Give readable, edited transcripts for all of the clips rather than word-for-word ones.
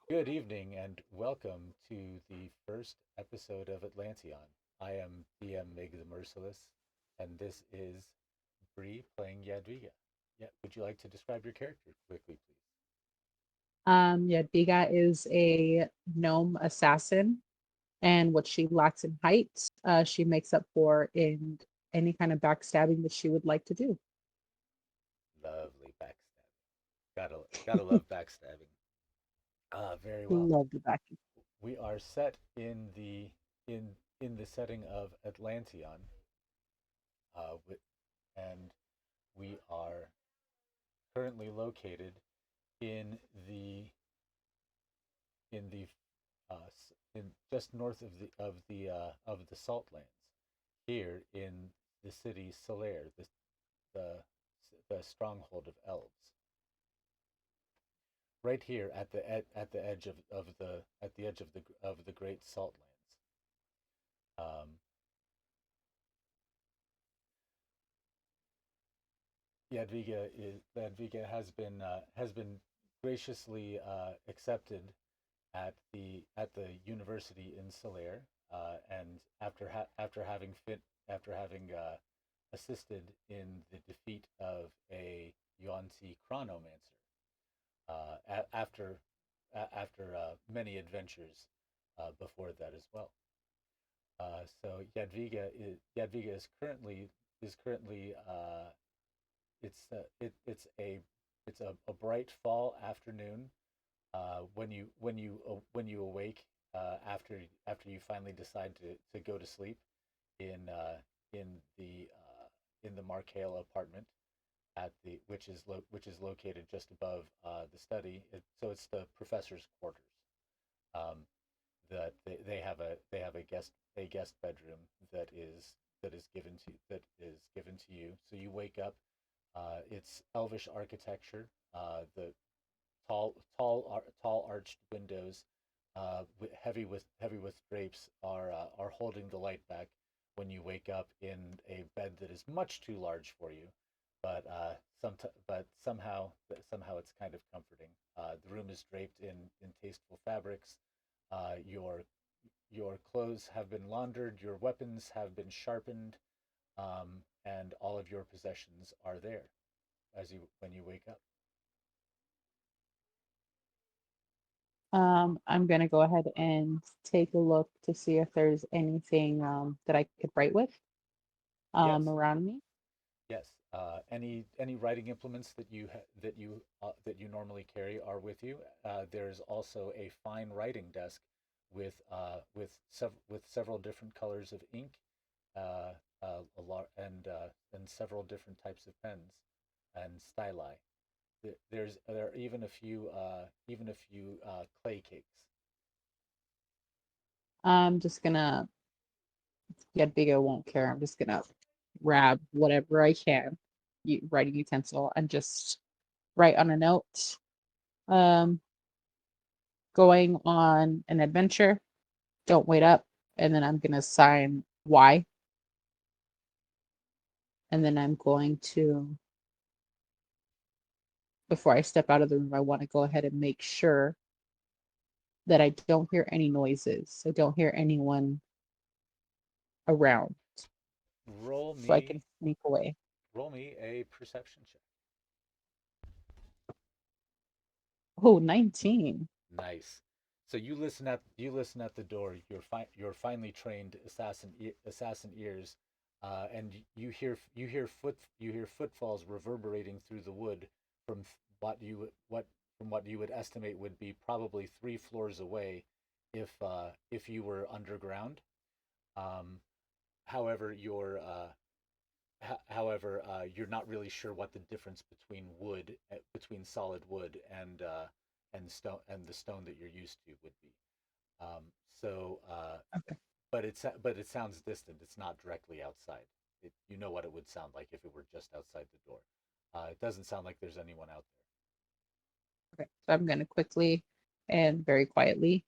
Good evening and welcome to the first episode of Atlanteon. I am DM Mig the Merciless, and this is Bree playing Yadwiga. Yeah, would you like to describe your character quickly, please? Yadwiga is a gnome assassin, and what she lacks in height, she makes up for in any kind of backstabbing that she would like to do. Lovely backstabbing. Gotta love backstabbing. Very well. Love the back. We are set in the setting of Atlanteon, with, and we are currently located in the in the in just north of the Salt Lands, here in the city Solaire, the the stronghold of elves, right here at the edge of the Great Salt Lands. Yadviga has been graciously accepted at the university in Solaire, and after having assisted in the defeat of a Yuan-Ti chronomancer, after many adventures before that as well. So Yadviga is currently it's a bright fall afternoon, when you awake, after you finally decide to go to sleep in in the Markale apartment at the which is located just above the study. So it's the professor's quarters. Um, that they have a guest bedroom that is given to you. So you wake up. It's elvish architecture. The tall arched windows, heavy with drapes, are holding the light back when you wake up in a bed that is much too large for you, but somehow it's kind of comforting. The room is draped in tasteful fabrics. Your clothes have been laundered, your weapons have been sharpened, and all of your possessions are there as you when you wake up. I'm going to go ahead and take a look to see if there's anything that I could write with Yes. around me. Yes. Any writing implements that you normally carry are with you. There's also a fine writing desk with several different colors of ink, uh, and several different types of pens and styli. There are even a few clay cakes. I'm just going to, Yadwiga won't care. I'm just going to grab whatever I can, writing utensil, and just write on a note. Um, Going on an adventure. Don't wait up. And then I'm going to sign Y. And then I'm going to, before I step out of the room, I want to go ahead and make sure that I don't hear any noises. I don't hear anyone around Roll so I can me sneak away. roll me a perception check. Oh, 19. Nice. So you listen at the door. Your finely trained assassin ears, and you hear footfalls reverberating through the wood from what you would estimate would be probably 3 floors away, if you were underground. Um, however, you're not really sure what the difference between solid wood and the stone that you're used to would be. Um, so, Okay. but it sounds distant. It's not directly outside. You know what it would sound like if it were just outside the door. It doesn't sound like there's anyone out Okay. So I'm going to quickly and very quietly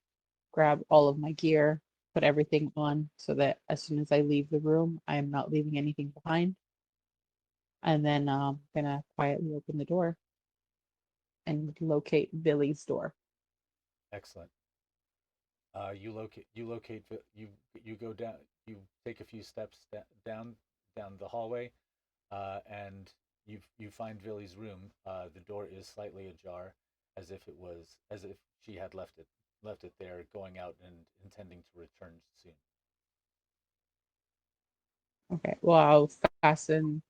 grab all of my gear, put everything on so that as soon as I leave the room, I am not leaving anything behind. And then I'm going to quietly open the door and locate Billy's door. Excellent. You locate you go down, you take a few steps down the hallway, and you find Villy's room. The door is slightly ajar, as if she had left it there, going out and intending to return soon. Okay. Well, I'll fasten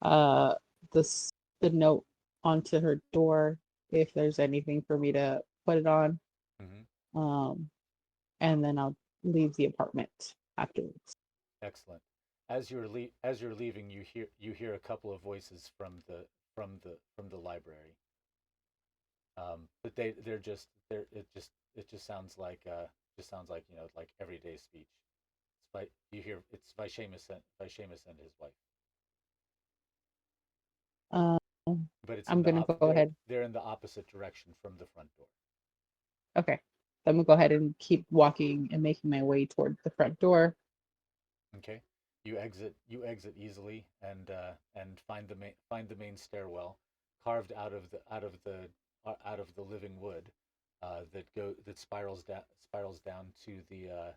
uh this the note onto her door if there's anything for me to put it on. Hmm. Um, and then I'll leave the apartment afterwards. Excellent. As you're leaving, you hear a couple of voices from the library. But it just sounds like, like everyday speech. It's by Seamus and his wife. Um, But it's in I'm the gonna op go ahead. they're in the opposite direction from the front door. Okay. I'm gonna go ahead and keep walking and making my way toward the front door. Okay. You exit easily and find the main stairwell, carved out of the living wood, that spirals down to the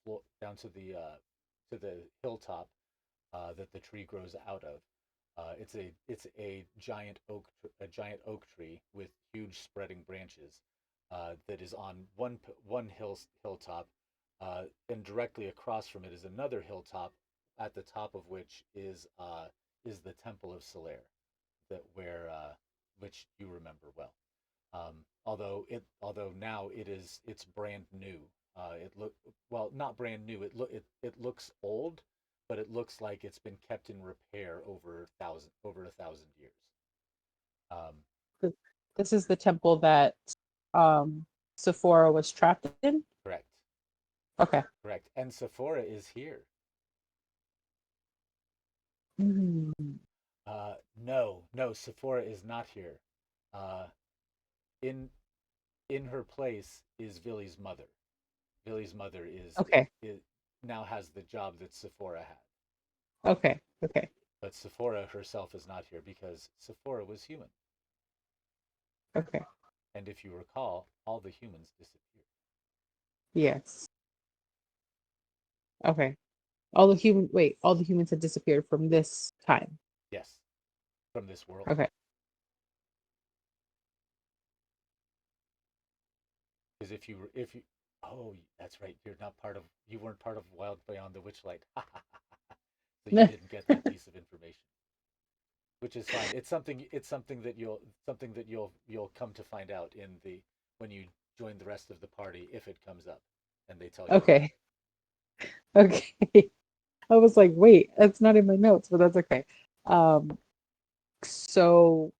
floor, down to the hilltop, that the tree grows out of. It's a giant oak tree with huge spreading branches, that is on one hilltop, and directly across from it is another hilltop, at the top of which is the Temple of Solaire, that where which you remember well. Although now it's brand new. It look Well, not brand new. It looks old, but it looks like it's been kept in repair over 1,000 years. Um, Th- This is the temple that um Sephora was trapped in. correct, Okay. correct. And Sephora is here. Mm, No, no, Sephora is not here. Uh, in in her place is Villy's mother. Villy's mother okay. is now has the job that Sephora had. Okay. Okay. But Sephora herself is not here because Sephora was human. Okay. And if you recall, all the humans disappeared. Yes. Okay. All the humans had disappeared from this time. Yes, from this world. Okay. Because if you, oh, that's right. You weren't part of Wild Beyond the Witchlight. So you didn't get that piece of information, which is fine. Something that you'll come to find out when you join the rest of the party, if it comes up and they tell you about Okay. Okay. I was like, wait, that's not in my notes, but that's okay. Um, so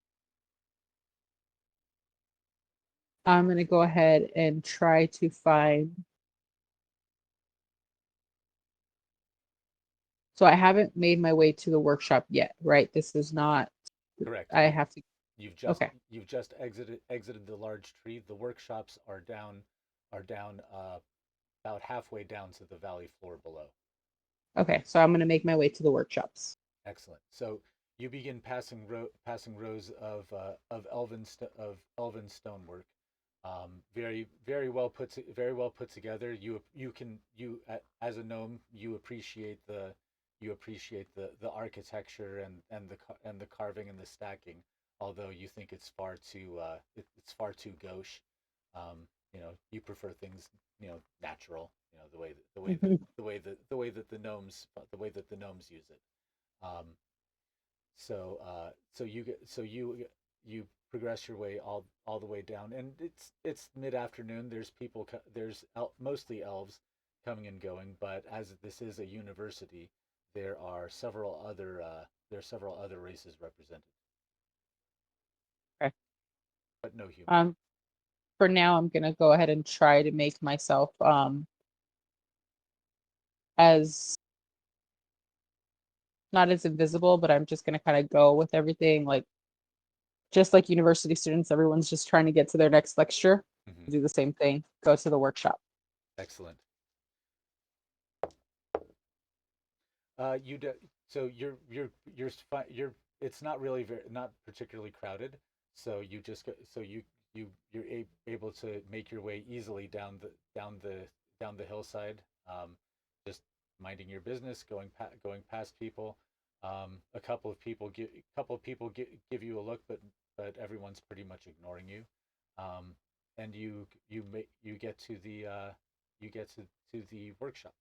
I'm gonna go ahead and try to find. So I haven't made my way to the workshop yet, right? This is not. it. Correct. I have to. Okay. You've just exited the large tree. The workshops are down about halfway down to the valley floor below. Okay. So I'm gonna make my way to the workshops. Excellent. So you begin passing rows of elven stonework, very well put together. As a gnome, you appreciate the architecture and the carving and the stacking. Although you think it's far too gauche. You prefer things, natural. Mhm. The way that the gnomes use it. Um, you progress your way all the way down, and it's mid afternoon. Mostly elves coming and going, but as this is a university, there are several other races represented, Okay. but no humans. Um, for now, I'm gonna go ahead and try to make myself as not as invisible, but I'm just gonna kind of go with everything, like just like university students, everyone's just trying to get to their next lecture. Hmm. Do the same thing. Go to the workshop. Excellent. You do, so you're it's not really not particularly crowded, so you just go, so you're able able to make your way easily down the hillside, just minding your business, going past people. A couple of people give you a look, but everyone's pretty much ignoring you. Um, and you get to you get to the workshop.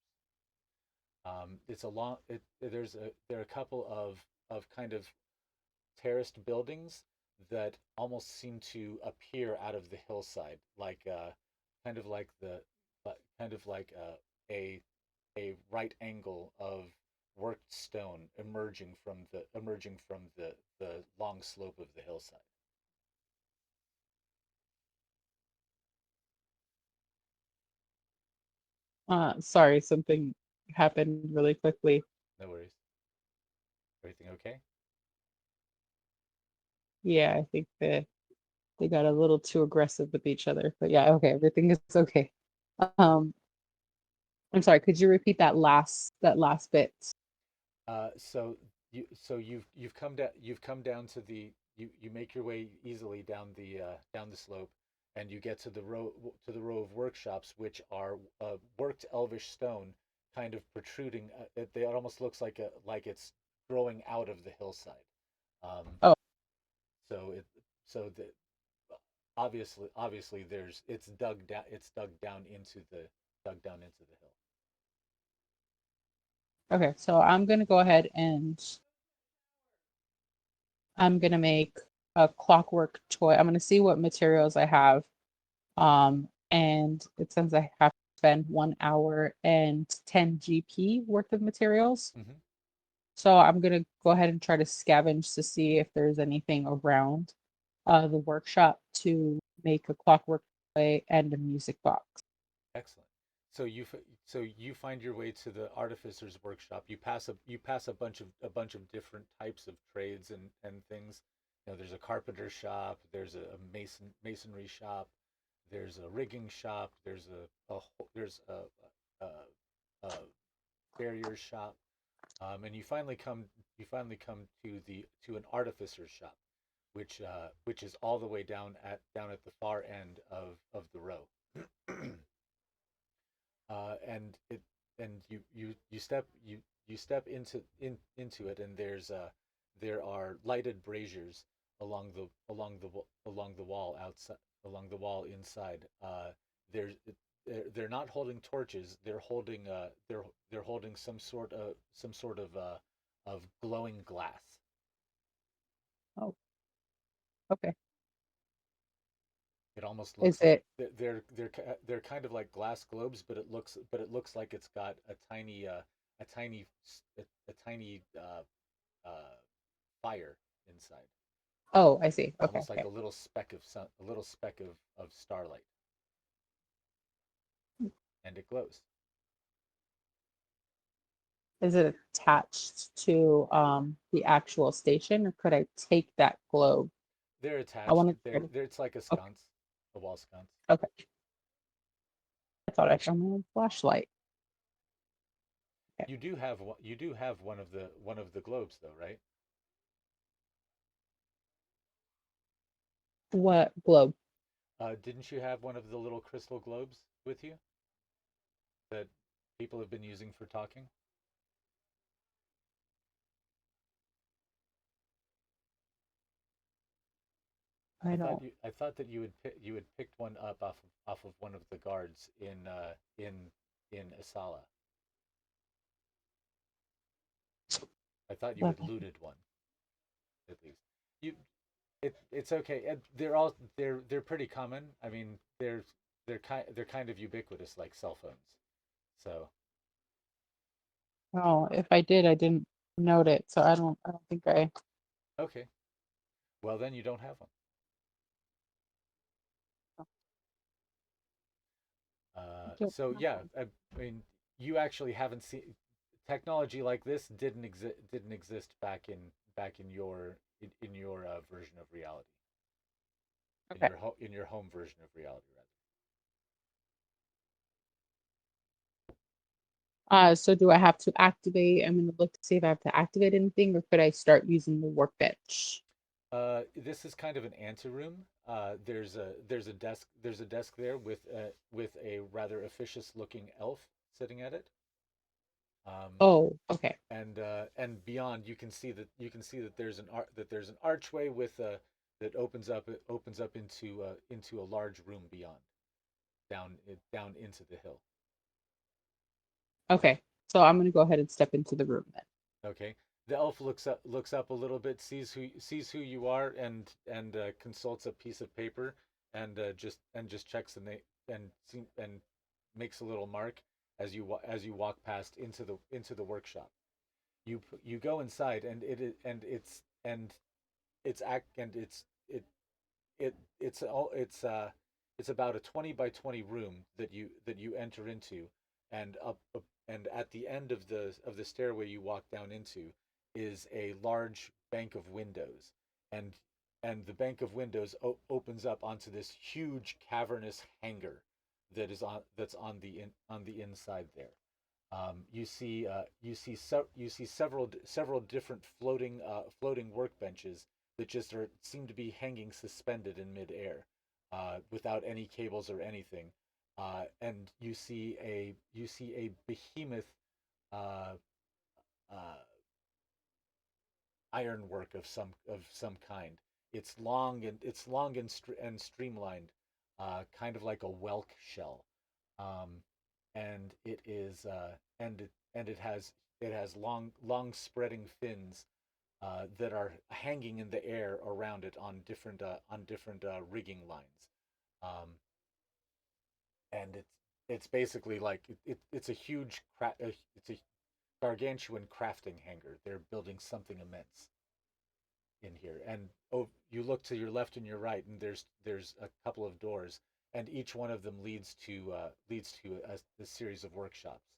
It's a long. There are a couple of kind of terraced buildings that almost seem to appear out of the hillside, like kind of like the kind of like a right angle of worked stone emerging from the long slope of the hillside. Sorry, something happened really quickly. No worries. Everything okay? Yeah, I think they got a little too aggressive with each other. But yeah, okay, everything is okay. Um, I'm sorry, could you repeat that last bit? So you've come down to you make your way easily down the slope, and you get to the row of workshops, which are worked elvish stone, kind of protruding. It almost looks like it's growing out of the hillside. Um, Oh, so it so the obviously there's it's dug down into the hill. okay. So I'm gonna go ahead and I'm gonna make a clockwork toy. I'm gonna see what materials I have. And it says I have to spend 1 hour and 10 GP worth of materials. Hmm. So I'm gonna go ahead and try to scavenge to see if there's anything around the workshop to make a clockwork toy and a music box. Excellent. So so you find your way to the artificer's workshop. You pass a bunch of different types of trades and things. You know, there's a carpenter shop, there's a masonry shop, there's a rigging shop, there's a farrier's shop, and you finally come to the to an artificer's shop, which is all the way down at the far end of the row. And it and you step into it, and there are lighted braziers along the wall outside, along the wall inside. There's they're not holding torches. They're holding some sort of glowing glass. Oh, okay. It almost Is looks like it they're kind of like glass globes, but it looks like it's got a tiny a tiny uh, fire inside, oh, I see. Okay, almost like okay. a little speck of starlight, and it glows. Is it attached to the actual station or could I take that globe? They're I attached. want to try to It's like a okay, sconce, a wall sconce. okay. I thought I found my flashlight. Okay. You do have one of the globes though, right? What globe? Didn't you have one of the little crystal globes with you that people have been using for talking? I don't I thought that you had picked one up off of one of the guards in Asala. I thought you let had looted one at least. You it's okay. They're pretty common. I mean, they're kind of ubiquitous like cell phones. So, oh, if I did, I didn't note it, so I don't think okay. Well, then you don't have one. I don't So have yeah, one. I mean, you actually haven't seen technology like this didn't exist back in your version of reality, Okay. in your home version of reality rather. So do I have to activate? I'm gonna look to see if I have to activate anything, or could I start using the workbench? This is kind of an anteroom. there's a desk there with a rather officious looking elf sitting at it. Um, Oh, okay. and beyond you can see that there's an archway with that opens up into a large room beyond down into the hill. Okay. So I'm gonna go ahead and step into the room then. Okay. The elf looks up a little bit, sees who you are, and consults a piece of paper, and just checks the name and makes a little mark as you walk past into the workshop. You go inside, and it is and it's act and it's about a 20 by 20 room that you enter into, and and at the end of the stairway you walk down into is a large bank of windows, and the bank of windows opens up onto this huge cavernous hangar that's on the inside there. You see several different floating workbenches that just seem to be hanging suspended in midair, without any cables or anything. And you see a behemoth uh, uh, ironwork of some kind. It's long and streamlined, kind of like a whelk shell, um, and it has long spreading fins that are hanging in the air around it on different rigging lines, um, and it's basically like it's a it's a gargantuan crafting hangar. They're building something immense in here. And oh, you look to your left and your right, and there's a couple of doors, and each one of them leads to a series of workshops.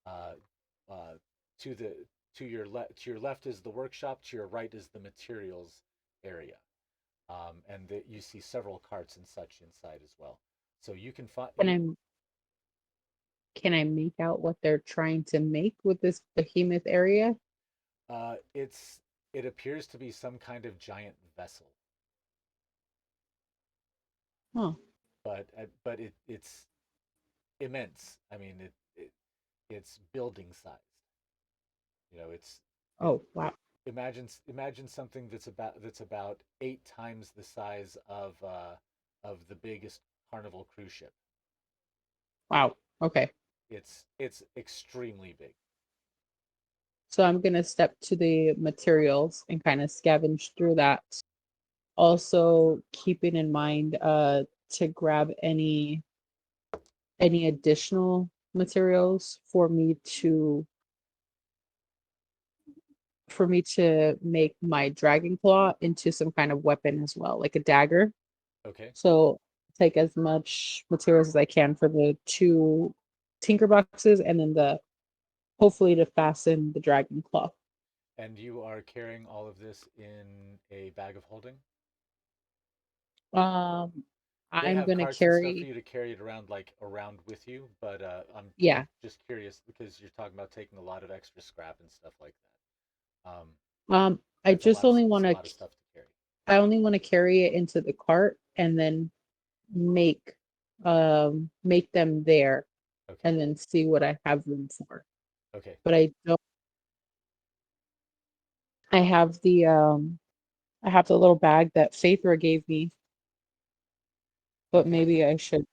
Uh, uh, to the to your left is the workshop. To your right is the materials area, and you see several carts and such inside as well. So you can find Can you. I make out what they're trying to make with this behemoth area? It's it appears to be some kind of giant vessel, Huh. but it's immense. I mean, it's building sized. You know, it Oh, wow. imagine something that's about 8 times the size of the biggest Carnival cruise ship. Wow. Okay. It's extremely big. So I'm gonna step to the materials and kind of scavenge through that. Also keeping in mind to grab any additional materials for me to make my dragon claw into some kind of weapon as well, like a dagger. Okay, So take as much materials as I can for the two tinker boxes and then the hopefully to fasten the dragon claw. and you are carrying all of this in a bag of holding. Um They I'm have gonna carts and stuff for carry you to carry it around like around with you, but I'm yeah. just curious because you're talking about taking a lot of extra scrap and stuff like that. I just only It's want a to lot of stuff to carry. I only want to carry it into the cart and then make make them there Okay, and then see what I have room for. okay, But I don't I have I have the little bag that Phaedra gave me, but okay. maybe I should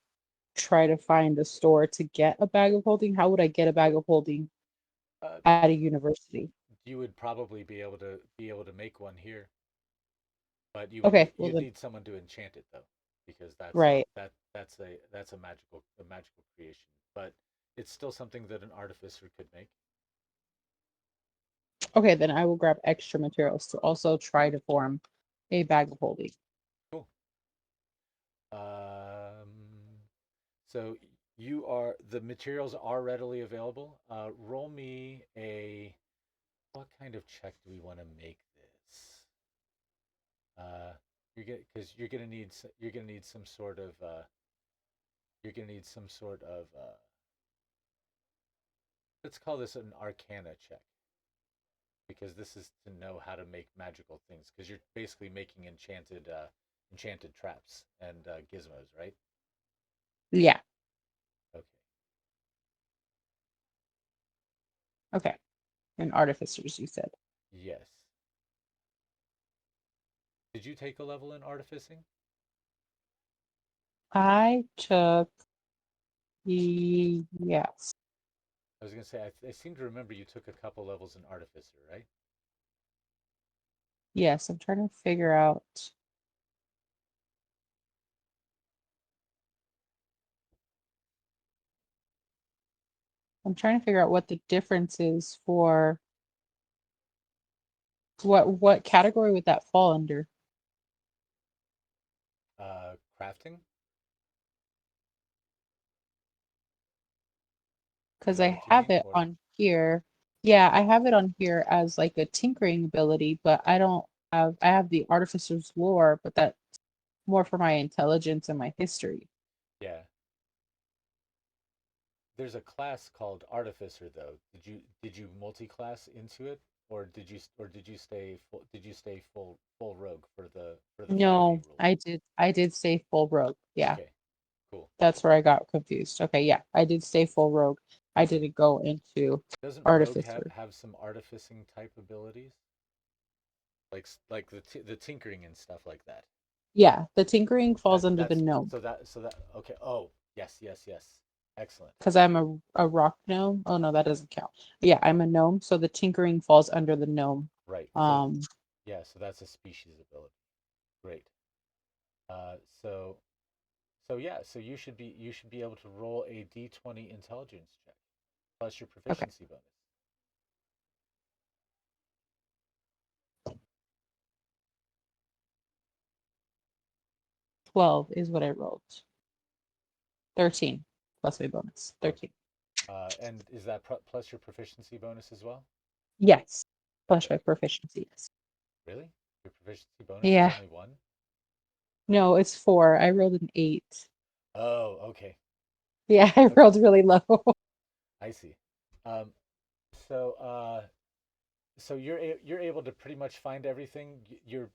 try to find a store to get a bag of holding. How would I get a bag of holding Uh, at a university? you would probably be able to make one here, but Okay, well you'd then need someone to enchant it though, because right. that's a magical creation. But it's still something that an artificer could make. Okay, then I will grab extra materials to also try to form a bag of holding. Cool. Um, so the materials are readily available. Roll me a what kind of check do we want to make this? Because you're gonna need some sort of you're gonna need some sort of let's call this an Arcana check, because this is to know how to make magical things, because you're basically making enchanted traps and gizmos, right? Yeah. Okay. Okay. And artificers, you said. Yes. Did you take a level in artificing? I took yes. I was gonna say I seem to remember you took a couple levels in artificer, right? Yes, I'm trying to figure out. I'm trying to figure out what the difference is for what category would that fall under? Crafting. Is Because that I what you have mean, it or on here. Yeah, I have it on here as like a tinkering ability, but I have the artificer's lore, but that's more for my intelligence and my history. yeah? There's a class called artificer though. Did you multi-class into it, or did you stay full rogue for the 5e No, rule? I did stay full rogue. Yeah. Okay, cool. That's where I got confused. Okay, yeah, I did stay full rogue. I Doesn't didn't go into doesn't rogue artificer. have some artificing type abilities, like the tinkering and stuff like that? Yeah, the tinkering falls That under the that's gnome so that okay. Oh, yes, yes, yes. Excellent. because I'm a rock gnome. Oh no, that doesn't count. Yeah, I'm a gnome, so the tinkering falls under the gnome. Right. So Um, yeah, so that's a species ability. Great. Uh, so yeah, so you should be able to roll a d20 intelligence check plus your okay, proficiency bonus. 12 is what I rolled. 13 plus my bonus. Okay. 13. And is that plus your proficiency bonus as well? Yes, plus Okay. my proficiency. Yes. Really? Your proficiency bonus is Yeah. only one? No, it's 4. I rolled an 8. Oh, okay. Yeah, I Okay. rolled really low. I see. Um, so you're able to pretty much find everything. Your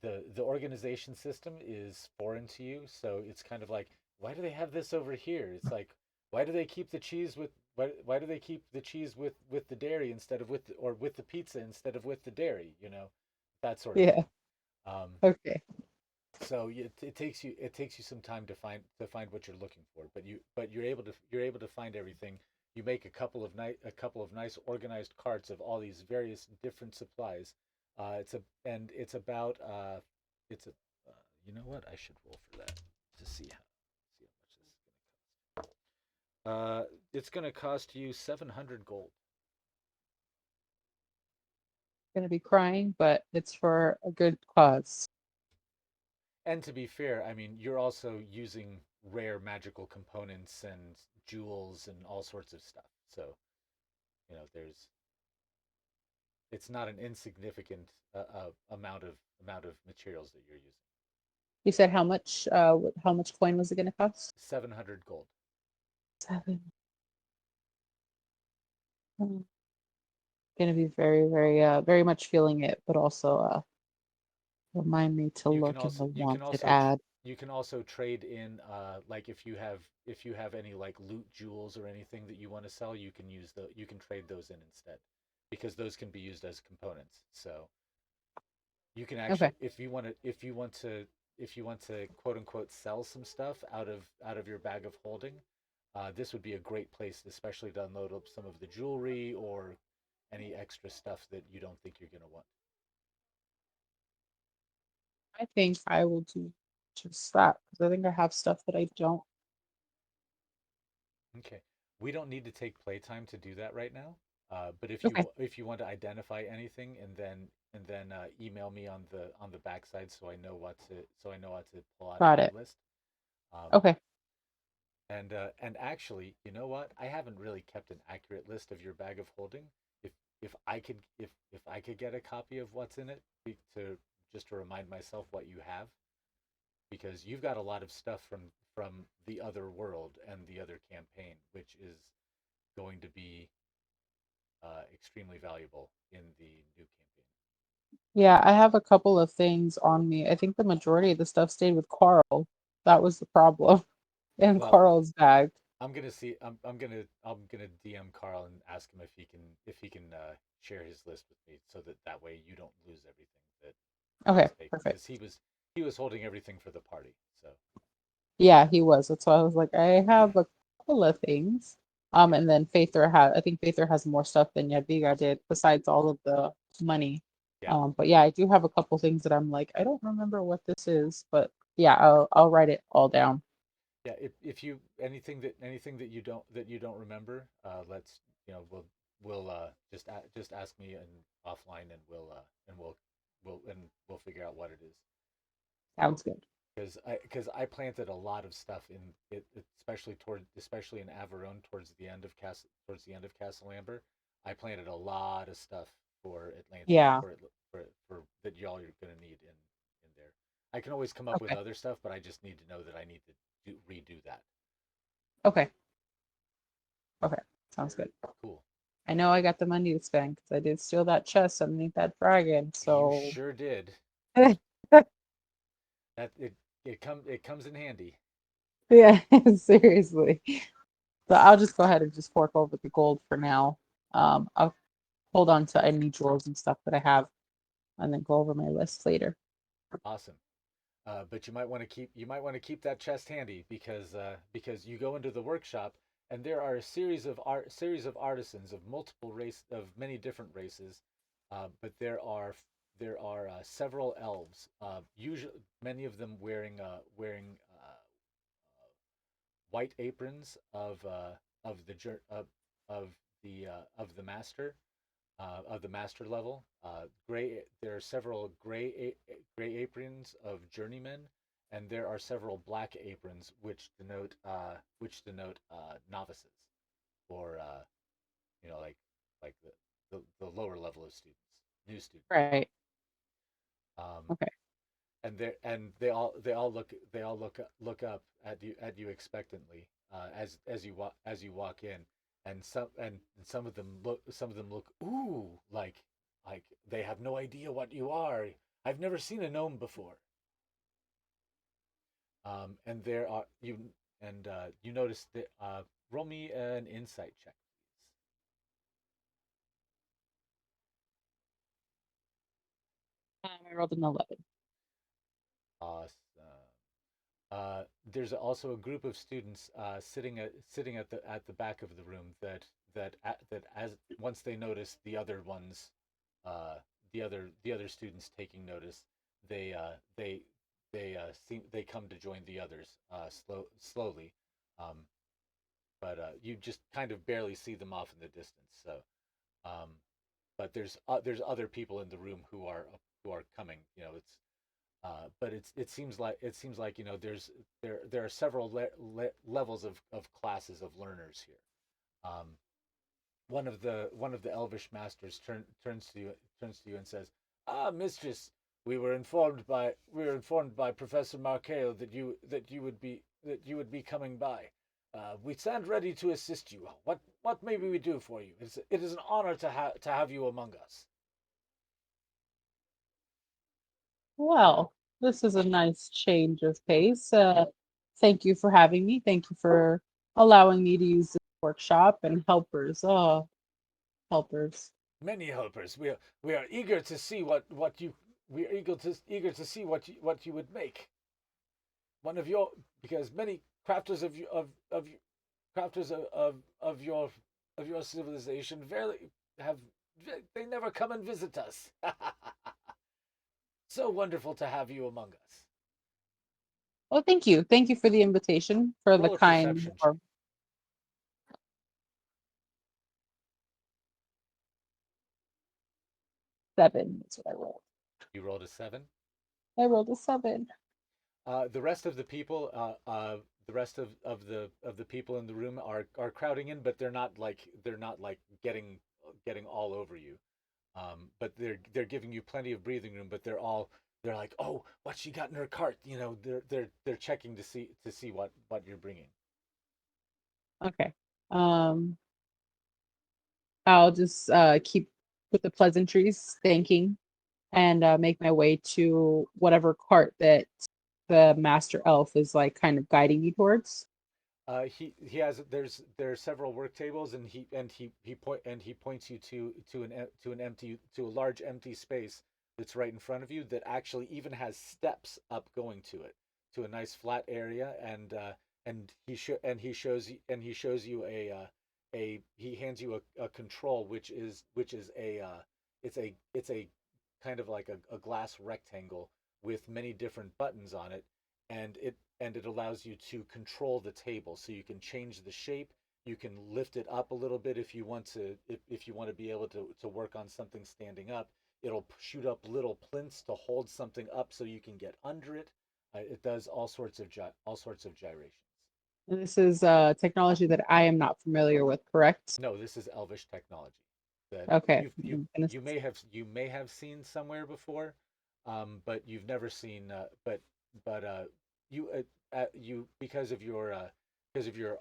the organization system is foreign to you, so it's kind of like, why do they have this over here? It's like, why do they keep the cheese with why do they keep the cheese with the dairy instead of or with the pizza instead of with the dairy? That sort of Yeah. thing. Um, Okay. so it takes you some time to find what you're looking for, but you're able to find everything. You make a couple of nice organized carts of all these various different supplies. It's about it's a you know what, I should roll for that to see how much this is going to cost. It's going to cost you 700 gold. Gonna be crying, but it's for a good cause. And to be fair, I mean, you're also using rare magical components and jewels and all sorts of stuff. So, there's it's not an insignificant amount of materials that you're using. You said how much coin was it gonna cost? 700 gold. 7. I'm gonna be very, very, very much feeling it, but also remind me to You can look in also the you can wanted also ad. you can also trade in like if you have any like loot jewels or anything that you want to sell, you can trade those in instead, because those can be used as components. So you can Okay, actually, if you want to quote unquote sell some stuff out of your bag of holding, this would be a great place, especially to unload up some of the jewelry or any extra stuff that you don't think you're going to want. I think I will do just that because I think I have stuff that I don't. Okay, we don't need to take playtime to do that right now. But if Okay, you want to identify anything, and then email me on the backside, so I know what to pull out of got my it. list. Um, Okay, and actually, you know what? I haven't really kept an accurate list of your bag of holding. If I could get a copy of what's in it, to just to remind myself what you have, because you've got a lot of stuff from the other world and the other campaign, which is going to be extremely valuable in the new campaign. Yeah, I have a couple of things on me. I think the majority of the stuff stayed with Carl. That was the problem in Well, Carl's bag. I'm gonna see. I'm gonna DM Carl and ask him if he can share his list with me, so that that way you don't lose everything that Okay, he's taking, perfect. because he was holding everything for the party. So Yeah, he was. That's why I was like, I have a couple of things. yeah, And then Faither I think Faither has more stuff than Yadwiga did, besides all of the money. yeah, But yeah, I do have a couple things that I'm like, I don't remember what this is, but yeah, I'll write it all down. yeah. If you anything that you don't remember, let's we'll just ask me and offline, and we'll figure out what it is. Sounds good. Because I planted a lot of stuff in it, especially in Averone towards the end of Castle Amber. I planted a lot of stuff for Atlantia Yeah. for that y'all are gonna need in there. I can always come up with Okay. other stuff, but I just need to know that I need to redo that. Okay. Okay. Sounds good. Cool. I know I got the money to spend because I did steal that chest underneath that dragon. You So sure did. That it comes in handy. yeah, seriously. So I'll just go ahead and just fork over the gold for now. I'll hold on to any drawers and stuff that I have and then go over my list later. Awesome. But you might want to keep that chest handy, because you go into the workshop, and there are a series of artisans of many different races, but there are several elves, usually many of them wearing white aprons of the of the master, of the master level. There are several gray aprons of journeymen, and there are several black aprons which denote novices, or like the lower level of students, new students. Right. Um, Okay. and they all look up at you expectantly, as you walk in, and some of them look, ooh, like they have no idea what you are. I've never seen a gnome before. And there are you and you notice that, roll me an insight check, I rolled an 11. please. Awesome. There's also a group of students sitting at the back of the room, that as once they notice the other ones, uh, the other students taking notice, they they come to join the others, slowly, um, but you just kind of barely see them off in the distance. So, um, but there's other people in the room who are coming. But it seems like, there are several levels of classes of learners here. Um, one of the elvish masters turns to you and says, "Ah, mistress, we were informed by Professor Markeo that you would be coming by. We stand ready to assist you. What may we do for you? It is an honor to have you among us." Well, this is a nice change of pace. Thank you for having me. Thank you for allowing me to use this workshop and helpers. Oh, helpers. Many helpers. We are eager to see what you we are eager to see what you would make. One of your Because many crafters of crafters of your civilization very have they never come and visit us. So wonderful to have you among us. Well, thank you. Thank you for the invitation, for the Roll a kind perception check. or 7 is what I rolled. You rolled a 7. I rolled a 7. The rest of the people, the rest of the people in the room are crowding in, but they're not like getting all over you. But they're giving you plenty of breathing room. But they're like, oh, what she got in her cart? They're checking to see what you're bringing. Okay. Um, I'll just keep with the pleasantries, thanking, and make my way to whatever cart that the master elf is like kind of guiding me towards. He has there are several work tables, and he points you to an empty to a large empty space that's right in front of you that actually even has steps up going to a nice flat area, and he shows you a he hands you a control, which is a it's a kind of like a glass rectangle with many different buttons on it, and it allows you to control the table, so you can change the shape. You can lift it up a little bit if you want to, if you want to be able to work on something standing up. It'll shoot up little plinths to hold something up so you can get under it. It does all sorts of gyrations. And this is technology that I am not familiar with, correct? No, this is elvish technology that Okay. you may have seen somewhere before, but you've never seen. But you you because of your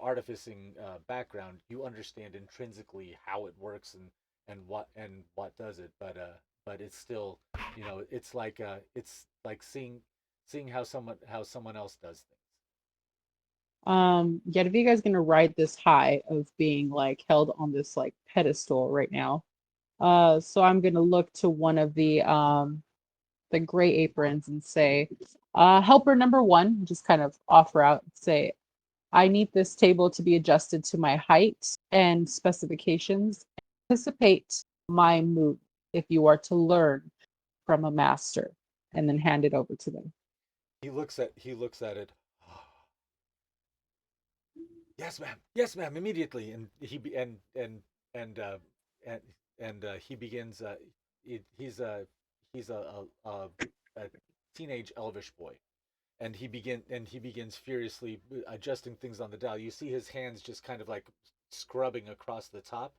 artificing background, you understand intrinsically how it works and what does it. But it's still, it's like seeing how someone else does things. Yadwiga is gonna ride this high of being like held on this like pedestal right now. So I'm gonna look to one of the gray aprons and say, helper number one, just kind of offer out and say, I need this table to be adjusted to my height and specifications. Anticipate my move if you are to learn from a master, and then hand it over to them. He looks at it. Yes, ma'am. Yes, ma'am. Immediately, and he be, and and he begins. He's a teenage elvish boy, and he begins furiously adjusting things on the dial. You see his hands just kind of like scrubbing across the top,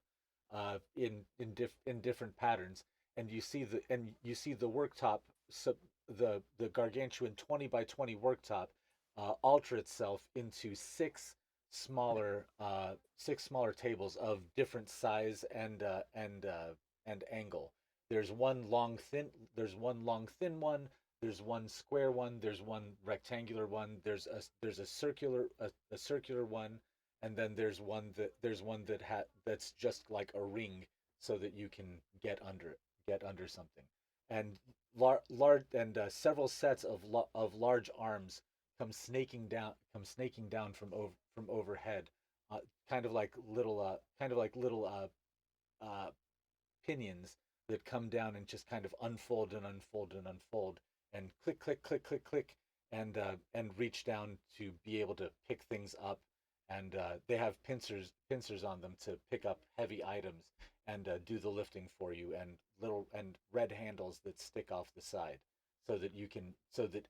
in different patterns, and you see the worktop, so the gargantuan 20 by 20 worktop, alter itself into six smaller tables of different size and angle. There's one long thin one, there's one square one, there's one rectangular one, there's a circular one, and then there's one that's just like a ring, so that you can get under something. And large and several sets of large arms come snaking down from overhead, kind of like little pinions that come down and just kind of unfold and unfold and unfold, and click click click click click, and reach down to be able to pick things up, and they have pincers on them to pick up heavy items and do the lifting for you, and little and red handles that stick off the side, so that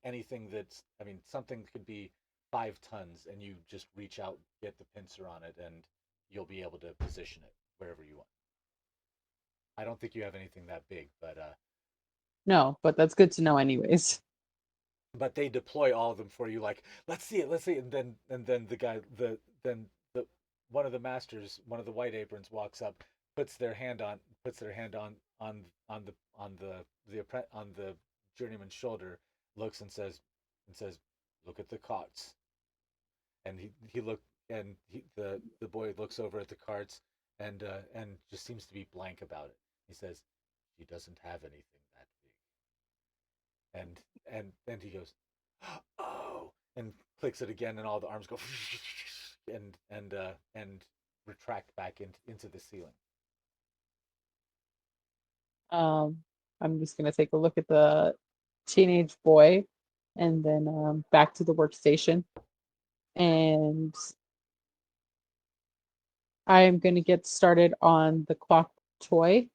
anything that's, I mean, something could be 5 tons, and you just reach out, get the pincer on it, and you'll be able to position it wherever you want. I don't think you have anything that big, No, but that's good to know, anyways. but they deploy all of them for you. Like, let's see it, and then the one of the masters, one of the white aprons, walks up, puts their hand on the journeyman's shoulder, looks and says, "Look at the carts." And he look and the boy looks over at the carts, and just seems to be blank about it. He says, "She doesn't have anything that big." And he goes, "Oh," and clicks it again, and all the arms go and retract back into the ceiling. Um, I'm just gonna take a look at the teenage boy, and then back to the workstation, and I am gonna get started on the clock toy.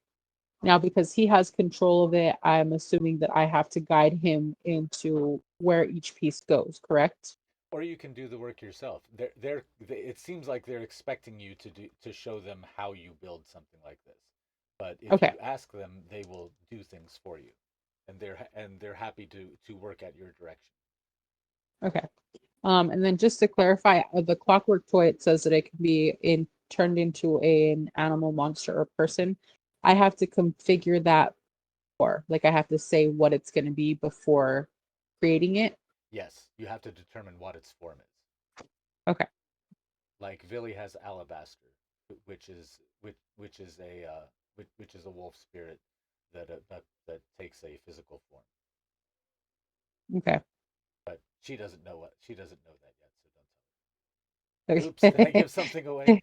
Now, because he has control of it, I'm assuming that I have to guide him into where each piece goes, correct? Or you can do the work yourself. It seems like they're expecting you to show them how you build something like this. But if Okay, you ask them, they will do things for you, and they're happy to work at your direction. okay. And then just to clarify, the clockwork toy, it says that it can be turned into an animal, monster, or person. I have to configure that before. Like I have to say what it's going to be before creating it. Yes, you have to determine what its form is. Okay. Like Vili has alabaster, which is a which is a wolf spirit that takes a physical form. Okay. But she doesn't know that yet, so don't tell her. Oops, did I Okay. give something away?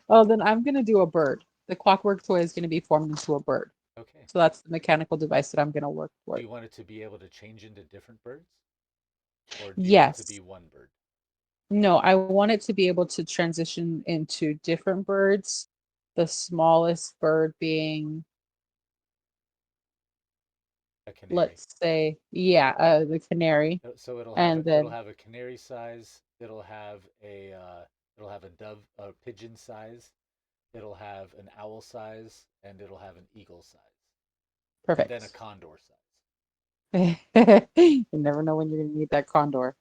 Oh, then I'm going to do a bird. The clockwork toy is going to be formed into a bird. Okay. So that's the mechanical device that I'm going to work Do toward. you want it to be able to change into different birds, or do you want it to be Yes. one bird? No, I want it to be able to transition into different birds. The smallest bird being, A canary. let's say, yeah, the canary. So And it'll then, have a canary size. It'll have a dove a pigeon size. It'll have an owl size, and it'll have an eagle size, and then a perfect. condor size. You never know when you're going to need that condor.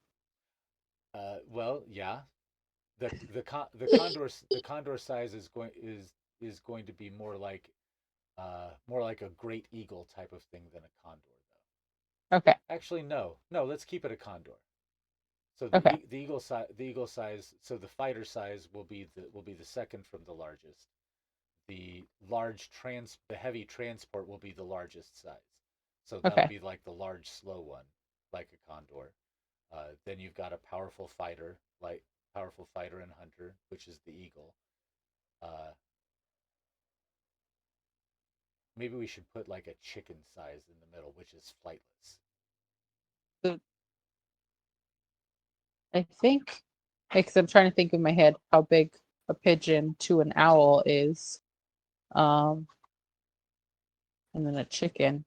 Well, yeah, the condor size is going to be more like a great eagle type of thing than a condor, Okay. though. Actually, no. Let's keep it a condor. So Okay. the eagle size. So the fighter size will be the second from the largest. The heavy transport will be the largest size. So that'll Okay. be like the large slow one, like a condor. Then you've got a powerful fighter and hunter, which is the eagle. Uh, Maybe we should put like a chicken size in the middle, which is flightless. So I think, because I'm trying to think in my head how big a pigeon to an owl is. Um, and then a chicken.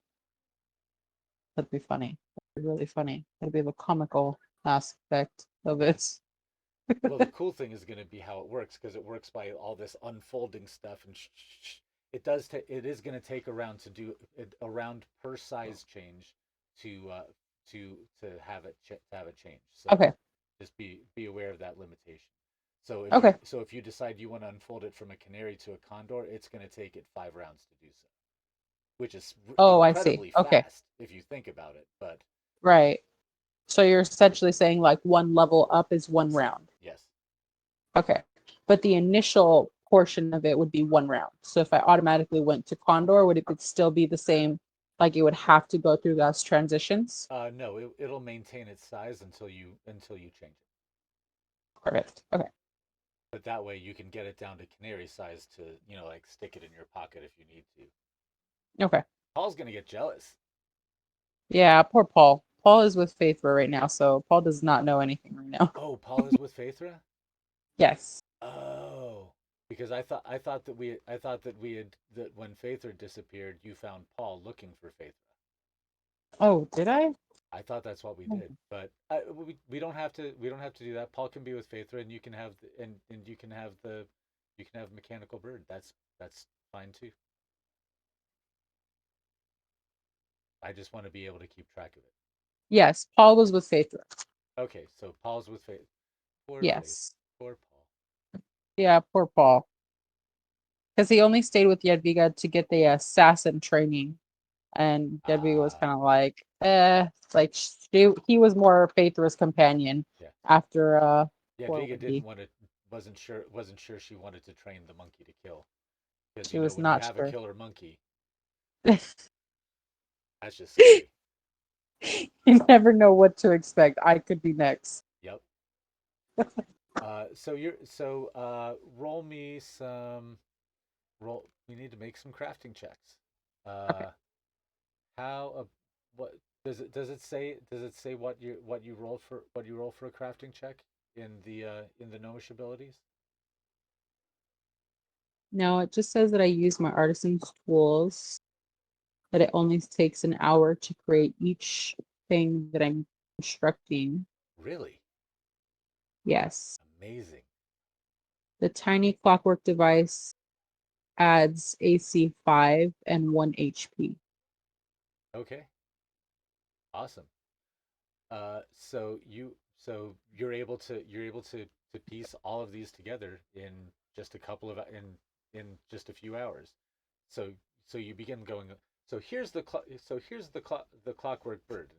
That'd be funny. That'd be really funny. That'd be the comical aspect of Yeah. it. Well, the cool thing is going to be how it works because it works by all this unfolding stuff, and it is going to take around per size change to uh, to have it change. So Okay. just be aware of that limitation. So Okay. if you decide you want to unfold it from a canary to a condor, it's going to take it 5 rounds to do so, which is Oh, I see. incredibly Okay. fast if you think about it. But Right. So you're essentially saying like one level up is one round. yes, Okay. But the initial portion of it would be one round. So if I automatically went to Condor, would it would still be the same? Like it would have to go through those transitions? no, it'll maintain its size until you change it. Perfect. Okay. But that way you can get it down to canary size to like stick it in your pocket if you need to. Okay. Paul's gonna get jealous. Yeah, poor Paul. Paul is with Faithra right now, so Paul does not know anything right now. Oh, Paul is with Phaethra. Yes. Oh, because I thought that we had that when Phaethra disappeared, you found Paul looking for Phaethra. Oh, did I? I thought that's what we Oh, did, but we don't have to do that. Paul can be with Phaethra, and you can have and you can have mechanical bird. That's fine too. I just want to be able to keep track of it. yes, Paul was with Faithra. Okay, so Paul's with Faith. Poor Faith. Yes. Poor Paul. Yeah, poor Paul. Because he only stayed with Yadwiga to get the assassin training. And Yadwiga was Ah, kind of like, like he was more Faithra's companion yeah. after Yeah, poor Dviga didn't Wendy. want to. Wasn't sure she wanted to train the monkey to kill because She was when you not have a sure. killer monkey, that's just scary. You never know what to expect. I could be next. Yep. Roll me some roll. We need to make some crafting checks. Okay. Uh, how what does it say what you roll for a crafting check in the gnomish abilities? No, it just says that I use my artisan's tools, that it only takes an hour to create each thing that I'm constructing. Really Yes. amazing. The tiny clockwork device adds AC 5 and 1 HP. Okay, awesome. You're able to piece all of these together in just a few hours. So so you begin going. So here's the clockwork bird,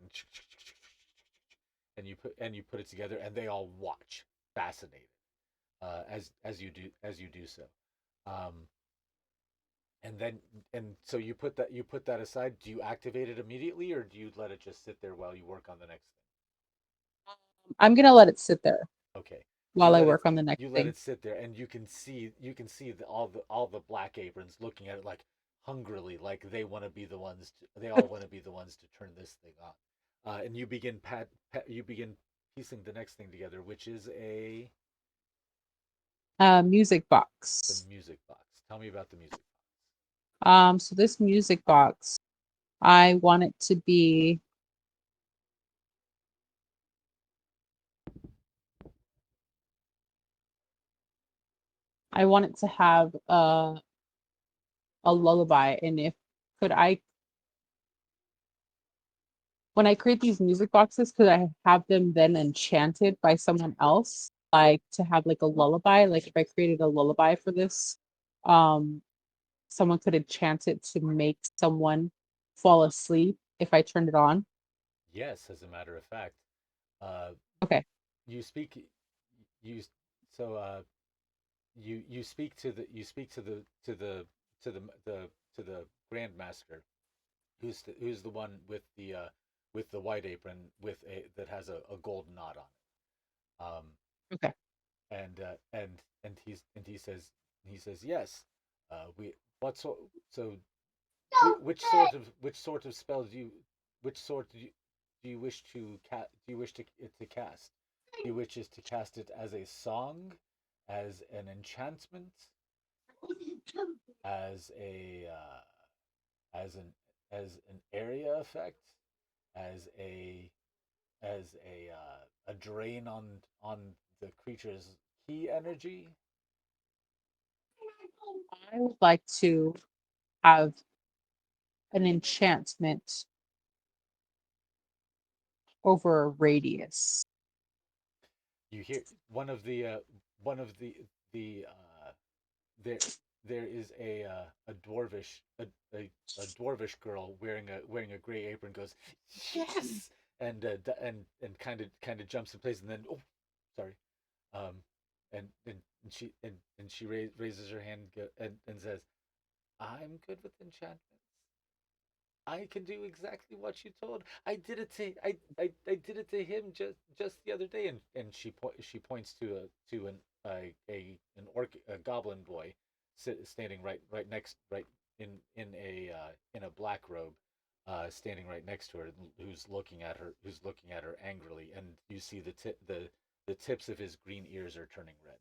and you put it together, and they all watch, fascinated, as you do so. Um, and then and so you put that aside. Do you activate it immediately, or do you let it just sit there while you work on the next I'm gonna let it sit there thing? Okay, so while I work on the next you let thing. it sit there, and you can see all the black aprons looking at it like hungrily, like they want to be the ones. They all want to be the ones to turn this thing on. And you begin piecing the next thing together, which is Music the box. music box. Tell me about the music So this music box, I want it to be. I want it to have a lullaby, and if could I when I create these music boxes, could I have them then enchanted by someone else? Like to have like a lullaby? Like if I created a lullaby for this, um, someone could enchant it to make someone fall asleep if I turned it on. box. Yes, as a matter of fact, uh, Okay. you speak you so you speak to the to the to the grandmaster, who's the one with the white apron with a that has a gold knot on it. Okay. And he says yes. We what sort so which sort of spell do you which sort do you wish to do you wish to cast? Do you wish to cast it as a song, as an enchantment, as a as an area effect, as a drain on the creature's key energy? I would like to have an enchantment over a radius. You hear one of the there there is a dwarvish a dwarvish girl wearing a gray apron goes yes and kind of jumps in place and then oh sorry um and she raises her hand and says I'm good with enchantments. I can do exactly what you told. I did it to I did it to him just the other day, and she points to an orc a goblin boy standing right next right in a black robe, standing right next to her, who's looking at her angrily, and you see the tips of his green ears are turning red.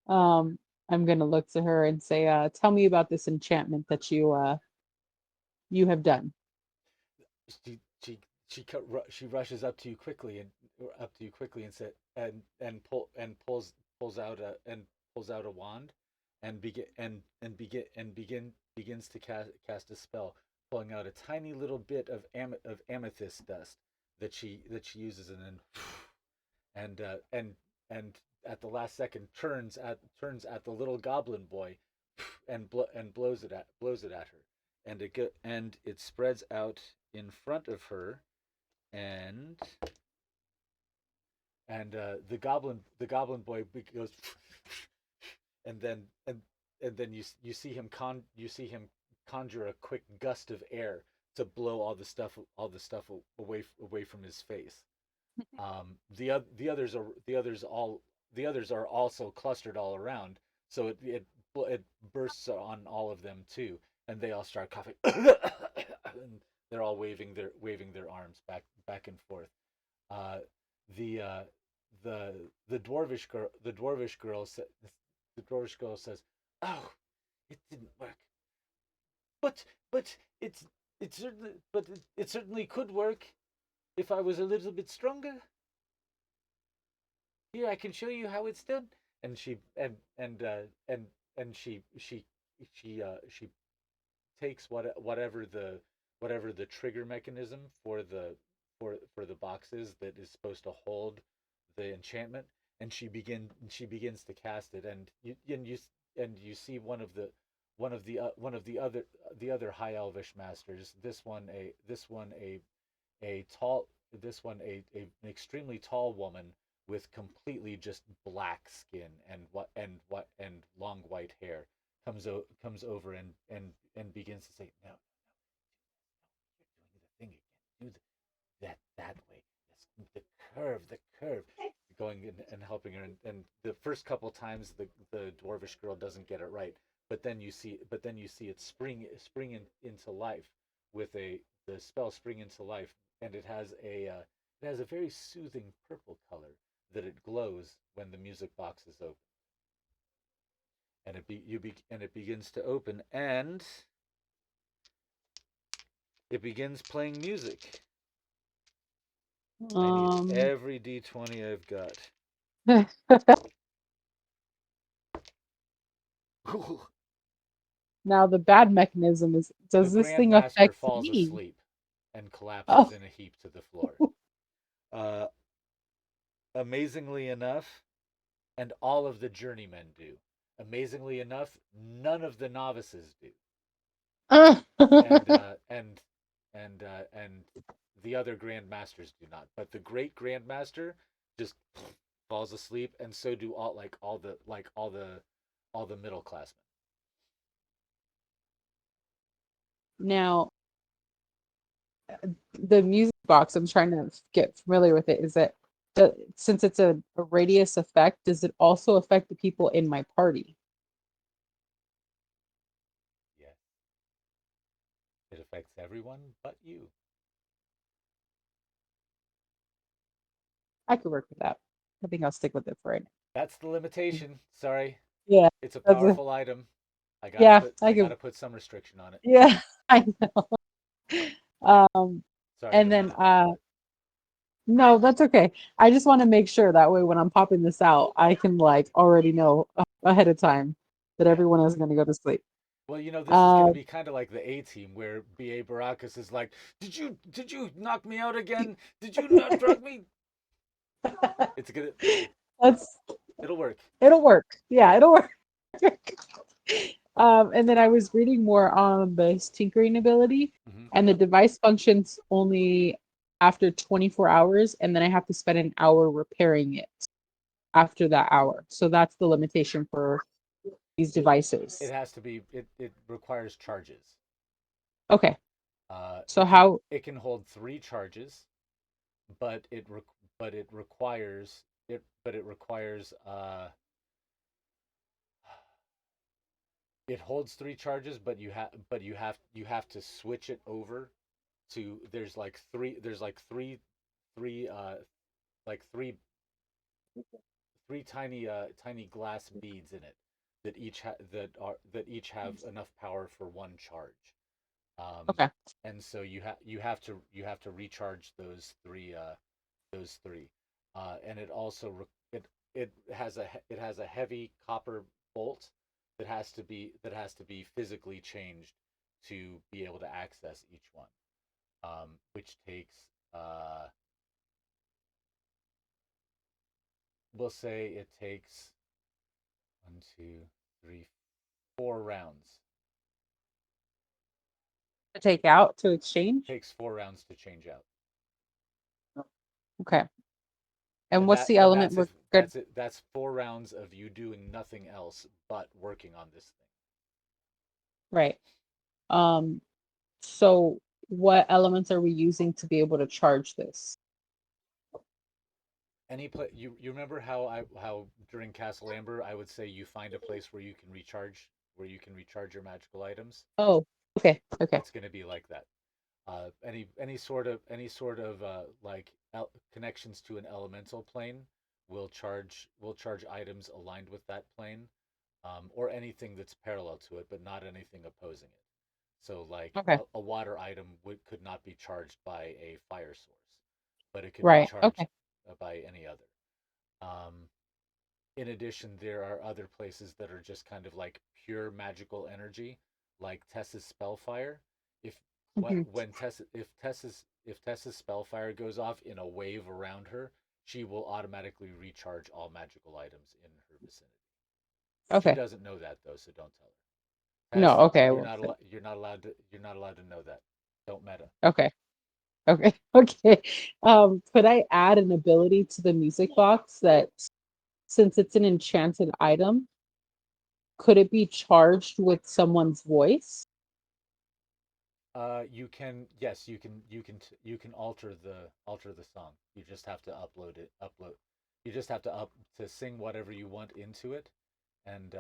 Um, I'm gonna look to her and say, "Tell me about this enchantment that you have done." she she she rushes up to you quickly and said and pulls out a wand and begins to cast a spell, pulling out a tiny little bit of amethyst dust that she uses, and then and uh, and and at the last second turns at the little goblin boy and blows it at her, and it spreads out in front of her, and the goblin boy goes and then and then you see him conjure a quick gust of air to blow all the stuff away from his face. The others are also clustered all around, so it bursts on all of them too, and they all start coughing, and they're all waving their arms back and forth. Uh, the uh, the dwarvish girl says, "Oh, it didn't work, but it's it certainly could work if I was a little bit stronger. Here, I can show you how it's done." And she takes whatever the trigger mechanism for the boxes that is supposed to hold the enchantment, and she begins to cast it, and and you see one of the other high elvish masters. A tall this one a an extremely tall woman with completely just black skin and long white hair comes over and begins to say, no, you're doing the thing again. Do that way. Yes, the curve, going and helping her. And the first couple times the dwarvish girl doesn't get it right, but then you see it into life with a the spell spring into life, and it has a very soothing purple color that it glows when the music box is open, and it begins to open, and it begins playing music. I need Um, every d20 I've got. now the bad mechanism is, The does this thing Grandmaster affect falls me? asleep and collapses Oh, in a heap to the floor. Uh, Amazingly enough, and all of the journeymen do. Amazingly enough, none of the novices do, and and the other grandmasters do not. But the great grandmaster just falls asleep, and so do all the middle classmen. now the music box, I'm trying to get familiar with it. Is that since it's a radius effect, does it also affect the people in my party? Yes, it affects everyone but you. I could work with that. I think I'll stick with it for right That's the now. limitation. Sorry, Yeah, it's a that's a, powerful item. I gotta yeah, put I I could, gotta put some restriction on it. yeah, I know. Sorry to And then modify that. no, that's okay. I just want to make sure that way when I'm popping this out, I can like already know ahead of time that Yeah. everyone is going to go to sleep. Well, this is going Uh, to be kind of like the A team, where BA Baracus is like, "Did you knock me out again? Did you not drug me?" It's gonna that's it'll work. it'll work. Yeah, Yeah. it'll work. And then I was reading more on the tinkering ability, Hmm. and the device functions only after 24 hours, and then I have to spend an hour repairing it after that hour. So that's the limitation for these It it devices. has to be it requires charges. Okay. So It can how it can hold 3 charges, but it requires it holds 3 charges, but you have to switch it over to three like three tiny glass beads in it that each have enough power for 1 charge. Um, okay. and so you have to recharge those three, and it also it has a heavy copper bolt that has to be physically changed to be able to access each one, which takes uh, we'll say it takes 1, 2, 3, 4 rounds. To take out to exchange? Takes 4 rounds to change out, Okay. And and what's that the and element that's we're if good? that's it. That's 4 rounds of you doing nothing else but working on this thing. Right. Um, so what elements are we using to be able to charge this? You remember how during Castle Amber I would say you find a place where you can recharge your magical items. Oh, okay, okay, It's going to be like that. Any sort of like connections to an elemental plane will charge items aligned with that plane, or anything that's parallel to it, but not anything opposing it. So like okay. a water item could not be charged by a fire source, but it could be Right. charged Okay. by any other. Um, in addition, there are other places that are just kind of like pure magical energy, like Tessa's spellfire. If Hmm. when Tessa if Tessa's spellfire goes off in a wave around her, she will automatically recharge all magical items in her vicinity. She Okay. doesn't know that though, so don't tell her. No, Tess, okay, I won't say. you're not allowed to know that. Don't meta. Okay. Okay. Okay. Could I add an ability to the music box that since it's an enchanted item, could it be charged with someone's voice? You can, yes, you can alter the song. You just have to upload. You just have to to sing whatever you want into it, and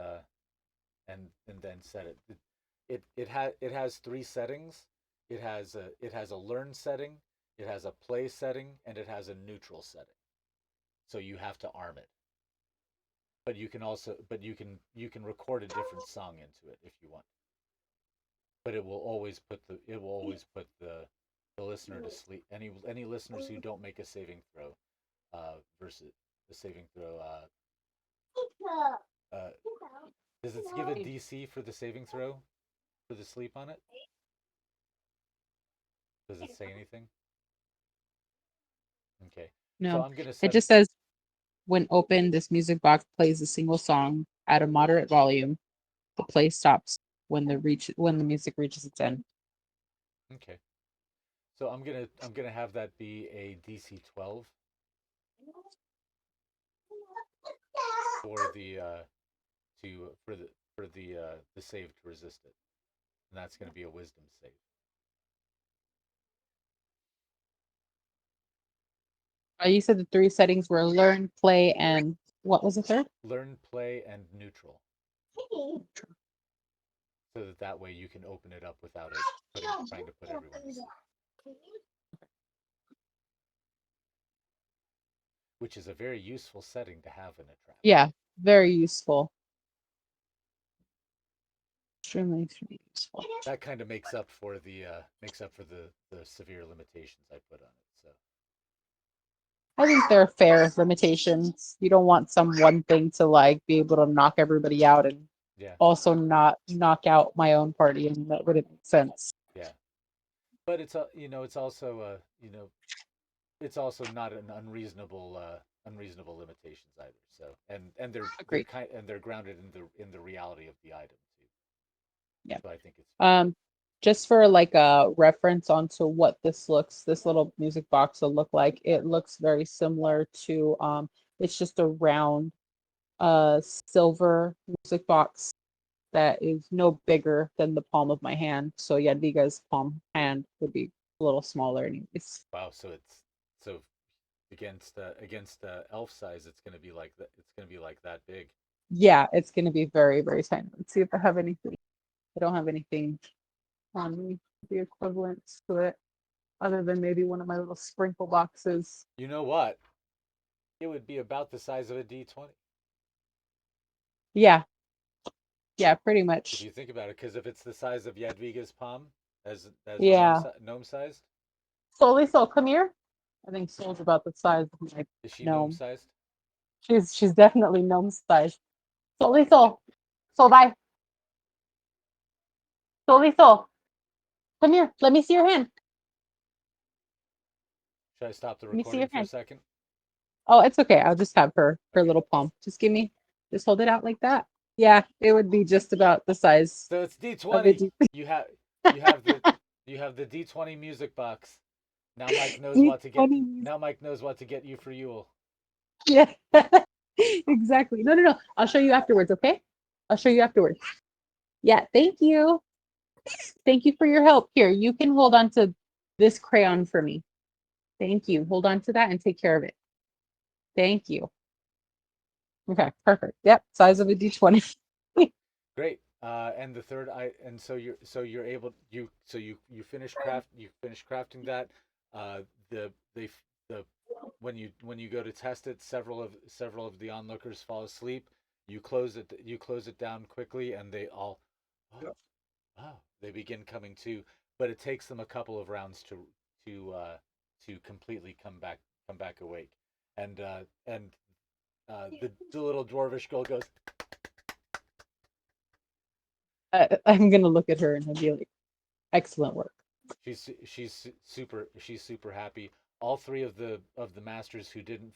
and then set it. It has three settings. It has a learn setting, it has a play setting, and it has a neutral setting. So you have to arm it. But you can also you can record a different song into it if you want. But it will always put the listener to sleep. Any listeners who don't make a saving throw versus the saving throw. Uh, does it give a DC for the saving throw for the sleep on it? Does it say anything? Okay, so No. I'm gonna It set it. just says when open, this music box plays a single song at a moderate volume. The play stops when the music reaches its end. Okay, so I'm gonna have that be a DC 12 for the save to resist it, and that's gonna be a Wisdom save. You said the three settings were learn, play, and what was the third? Learn, play, and neutral, so that way you can open it up without it putting trying to put everyone to sleep, which is a very useful setting to have in a trap. Yeah, very useful. Extremely, extremely useful. That kind of makes up for the severe limitations I put on it. So I think they're fair limitations. You don't want some one thing to like be able to knock everybody out and yeah, also not knock out my own party, and that wouldn't make sense. yeah, but it's a it's also it's also not an unreasonable limitations either. So they're Agreed. kind and they're grounded in the reality of the item too. Yeah. So I think it's fair. Um, just for like a reference onto what this little music box will look like. It looks very similar to it's just a round silver music box that is no bigger than the palm of my hand. So Yadviga's palm hand would be a little smaller anyways. Wow. So against elf size, it's gonna be like that. It's gonna be like that big. Yeah, it's gonna be very, very tiny. Let's see if I have anything. I don't have anything on me the equivalent to it, other than maybe one of my little sprinkle boxes. You know what? It would be about the size of a D20 Yeah, yeah, pretty if much. you think about it. Because if it's the size of Yadwiga's palm, as Yeah. gnome sized, Solly Soul, come here. I think Soul's about the size of my is she gnome gnome. sized? She's definitely gnome size. Solly Soul. Soul bye. Solly Soul. Come here. Let me see your hand. Should I stop the Let me see your recording for a hand. second? Oh, it's okay. I'll just have her Okay. little palm. Just hold it out like that. Yeah, it would be just about the size So it's of a D20. D You have you have the D20 music box. Now Mike knows what to get. D20. Now Mike knows what to get you for Yule. Yeah, exactly. No, no, no. I'll show you afterwards, okay? I'll show you afterwards. Yeah, thank you. Thank you for your help. Here, you can hold on to this crayon for me. Thank you. Hold on to that and take care of it. Thank you. Okay, perfect. Yep, size of Awesome. a D20. Great. And the third I and so you're able you finish crafting that. The they the when you go to test it, several of the onlookers fall asleep. You close it down quickly, and they all oh they begin coming to. But it takes them a couple of rounds to completely come back awake. And the little dwarvish girl goes, I'm gonna look at her and I'll be like, excellent work. she's super happy. All three of the masters who didn't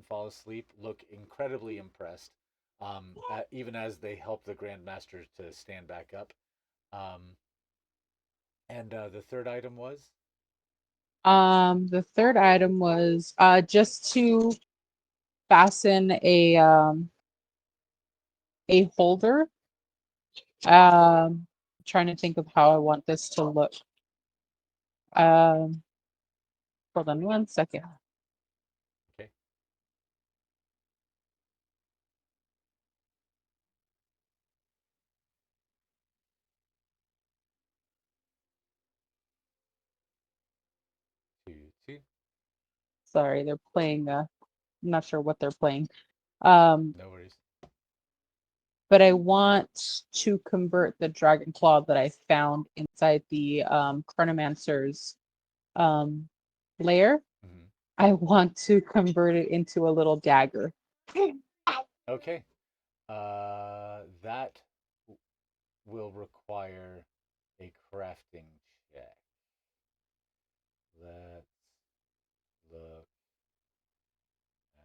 fall asleep look incredibly impressed. even as they help the Grandmaster to stand back up. Um, and the third item was The third item was just to fasten a holder. Trying to think of how I want this to look. Um, Hold on one second. okay. Two, two. Sorry, they're playing. I'm not sure what they're playing. Um, No worries. but I want to convert the dragon claw that I found inside the chronomancer's um lair. Hmm. I want to convert it into a little dagger. Okay. That will require a crafting check. Let's look at.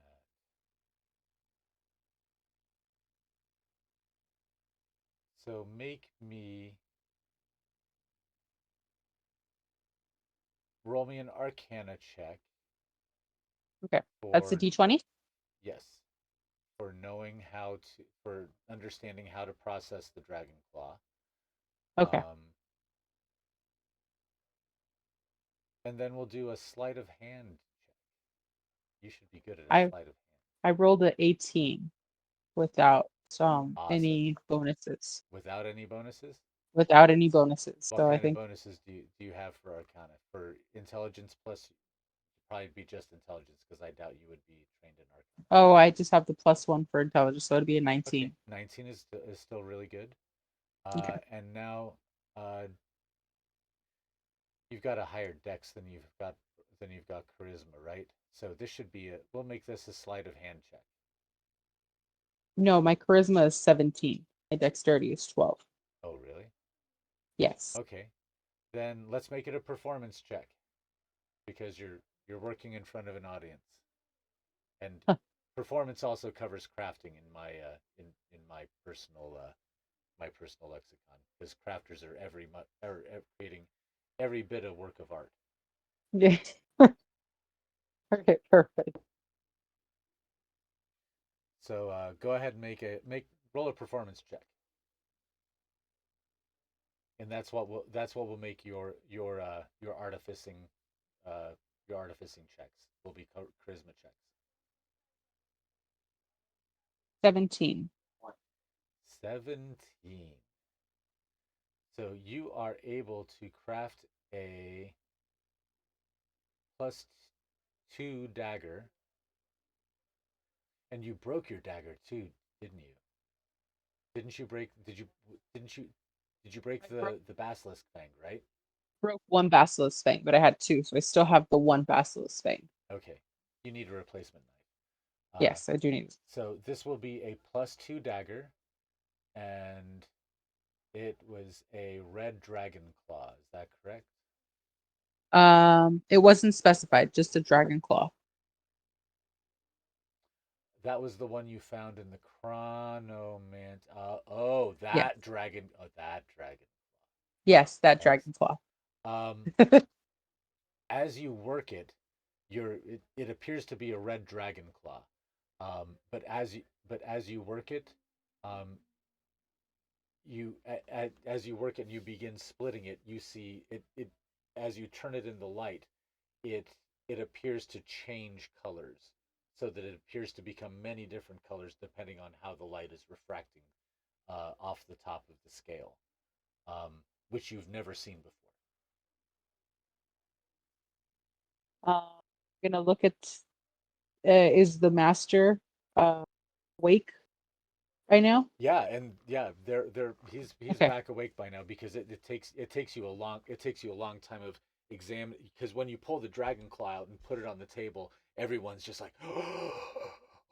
So roll me an Arcana check Okay, that's a for D20. yes, for understanding how to process the dragon claw. Okay, Um, and then we'll do a sleight of hand check. You should be good at a I sleight of hand. I rolled an 18 without Awesome. any bonuses. Without any bonuses? Without any bonuses. What So I kind of think, bonuses do you have for Arcana? For intelligence plus, probably be just intelligence because I doubt you would be trained in Arcana. oh, I just have the +1 for intelligence, so it'd be a Okay, 19. 19 is still really good. Okay. And now uh, you've got a higher dex than you've got charisma, right? So this should be a. We'll make this a sleight of hand check. No, my charisma is 17. My dexterity is 12. Oh, really? Yes. Okay, then let's make it a performance check because you're working in front of an audience, and Huh. performance also covers crafting in my personal lexicon because crafters are creating every bit of work of art. Yeah. Okay, perfect. So go ahead and make roll a performance check, and that's what will make uh, your artificing checks will be charisma checks. 17. 17. So you are able to craft a plus two dagger, and you broke your dagger too, didn't you? Didn't you break? Didn't you? Did you break I broke, the basilisk fang? Right. broke one basilisk fang, but I had two, so I still have the one basilisk fang. Okay. You need a replacement knife. Yes, I do need. So this will be a plus two dagger, and it was a red dragon claw. Is that correct? It wasn't specified, just a dragon claw. That was the one you found in the chronomant. Oh, Yes. that dragon. Oh, that dragon. Yes, that dragon Excellent. claw. Um, as you work it, it appears to be a red dragon claw. But as you work it, um, as you work it, and you begin splitting it. You see it as you turn it in the light. It it appears to change colors, so that it appears to become many different colors depending on how the light is refracting off the top of the scale, um, which you've never seen before. Gonna look at is the master uh awake right now? Yeah, and yeah, he's Okay. back awake by now because it takes you a long time of exam because when you pull the dragon claw out and put it on the table, everyone's just like,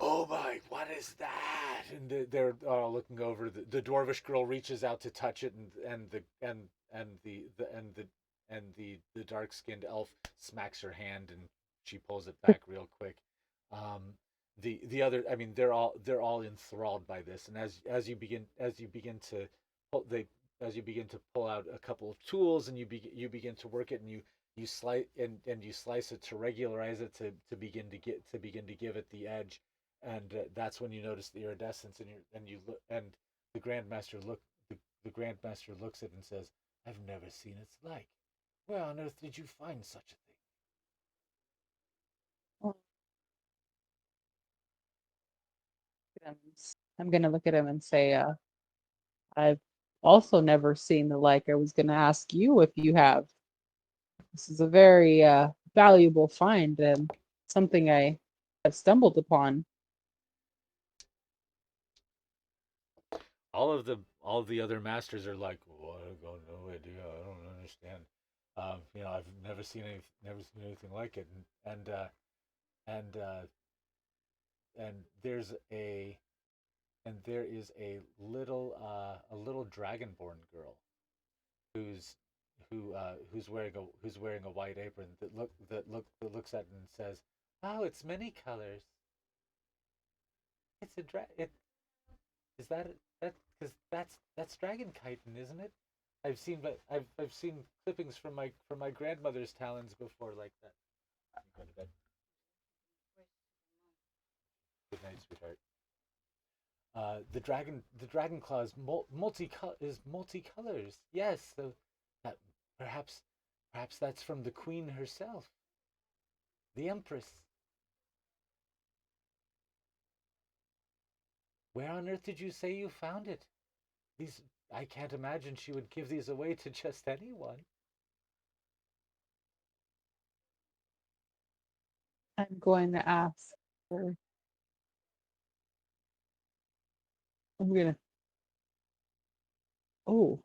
"Oh my, what is that?" And they're all looking over. The dwarvish girl reaches out to touch it, and the dark skinned elf smacks her hand and she pulls it back real quick. Um, the other, I mean, they're all enthralled by this, and as you begin to pull they as you begin to pull out a couple of tools, and you begin to work it, and you slice it to regularize it, to begin to give it the edge, and that's when you notice the iridescence, and you look, and the grandmaster look the grandmaster looks at it and says, "I've never seen its like. Where on earth did you find such a thing?" Oh, I'm gonna look at him and say, I've also never seen the like. I was gonna ask you if you have. This is a very valuable find and something I have stumbled upon. All the other masters are like, "What? I got no idea. I don't understand. I've never seen anything like it." And there's a and there is a little dragonborn girl who's who's wearing a white apron that looks at it and says, "Oh, it's many colors. It's a dra it is that because that's dragon chitin, isn't it? I've seen clippings from my grandmother's talons before like that." Go to bed. Good night, sweetheart. The dragon claw is multicolors. Yes, so that perhaps perhaps that's from the queen herself, the empress. Where on earth did you say you found it? These I can't imagine she would give these away to just anyone. I'm going to ask her. I'm gonna. Oh,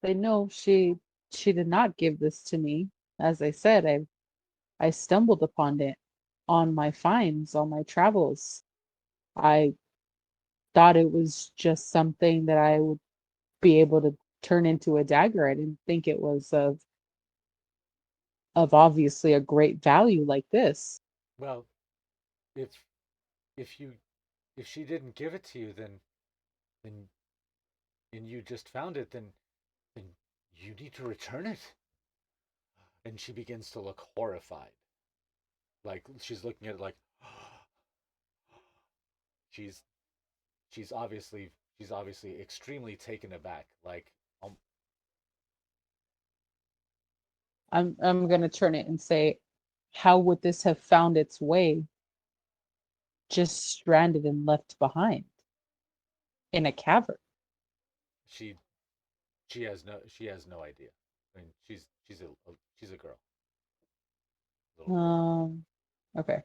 they know she did not give this to me. As I said, I stumbled upon it on my finds, on my travels. I thought it was just something that I would be able to turn into a dagger. I didn't think it was of obviously a great value like this. Well, if if you if she didn't give it to you, then and you just found it, then you need to return it. And she begins to look horrified, like she's looking at it like she's she's obviously extremely taken aback. Like, I'm gonna turn it and say, how would this have found its way just stranded and left behind in a cavern? she she has no idea. I mean, she's a girl, little girl. Um, okay.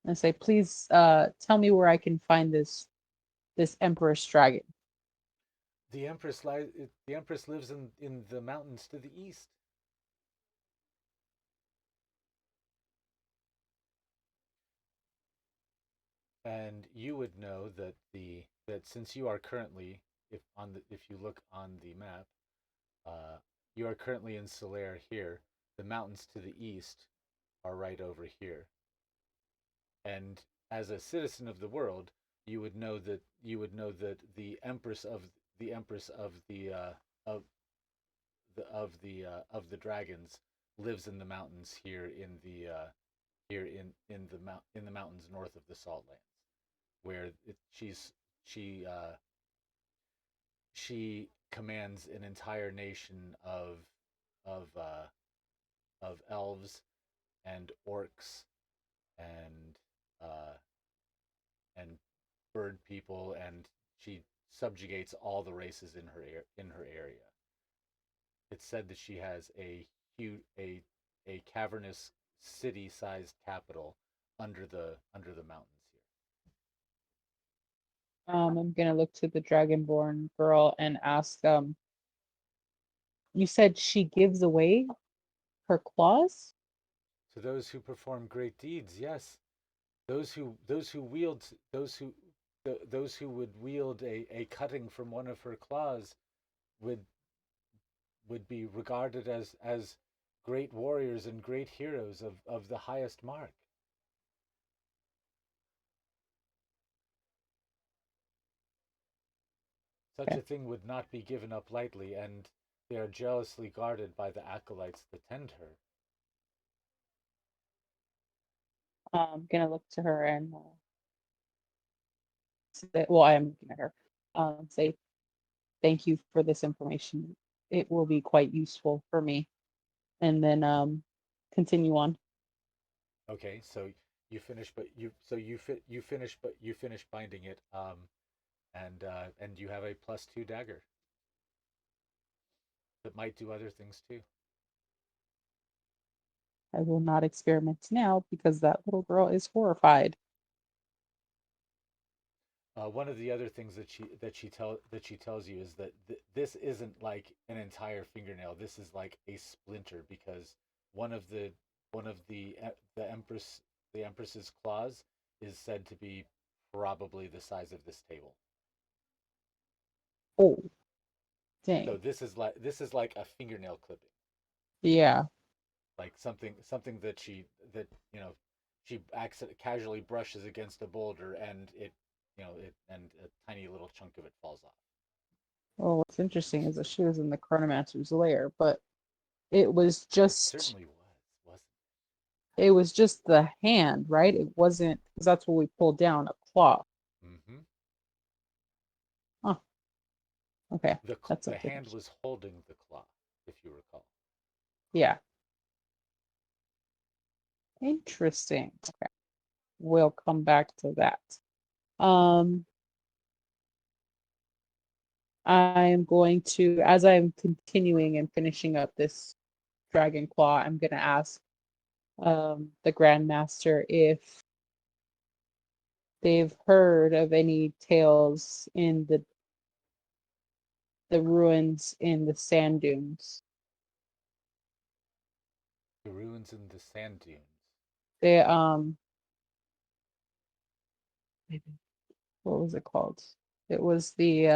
And say, please tell me where I can find this Empress dragon. The empress lives in the mountains to the east, and you would know that since you are currently, if you look on the map, uh, you are currently in Solaire here. The mountains to the east are right over here, and as a citizen of the world, you would know that the empress of the dragons lives in the mountains here in the mountains north of the Salt Lands, where she commands an entire nation of uh, of elves and orcs and uh, and bird people, and she subjugates all the races in her area. It's said that she has huge a cavernous city-sized capital under the mountains here. I'm gonna look to the dragonborn girl and ask, you said she gives away her claws? To those who perform great deeds, yes. Those who wield those who those who would wield a cutting from one of her claws would would be regarded as great warriors and great heroes of the highest mark. Such Okay. a thing would not be given up lightly, and they are jealously guarded by the acolytes that tend her. I'm gonna look to her and say, well, I am looking at her. Say thank you for this information. It will be quite useful for me. And then continue on. Okay, so you finish, but you so you fit you finish, but you finish binding it, and you have a +2 dagger that might do other things too. I will not experiment now because that little girl is horrified. One of the other things that she tells you is that this isn't like an entire fingernail. This is like a splinter because one of the one of the empress's claws is said to be probably the size of this table. Oh, So dang. this is like a fingernail clipping, Yeah. like something that that you know she casually brushes against a boulder and it and a tiny little chunk of it falls off. Well, what's interesting is that she was in the Chronomancer's lair, but it was It just certainly wasn't it was just the hand, right? It wasn't because that's what we pulled down, a claw. it? Mm-hmm. Huh. Okay. That's The something. hand was holding the claw, if you recall. Yeah. Interesting. Okay. We'll come back to that. Um, I'm going to, as I'm continuing and finishing up this dragon claw, I'm going to ask the Grandmaster if they've heard of any tales in the ruins in the sand dunes. The ruins in the sand dunes. They what was it called? It was the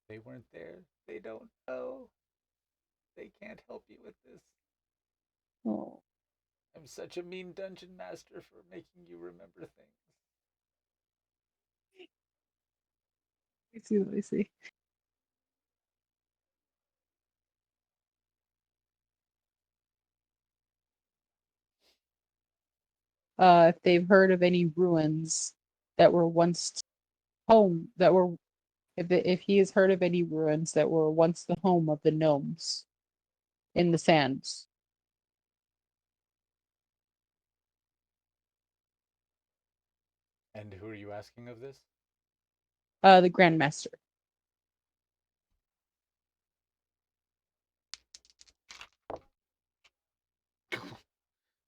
They weren't there. They don't know. They can't help you with this. oh, I'm such a mean dungeon master for making you remember things. let me see. If they've heard of any ruins that were once home that were if he has heard of any ruins that were once the home of the gnomes in the sands. And who are you asking of this? The Grandmaster.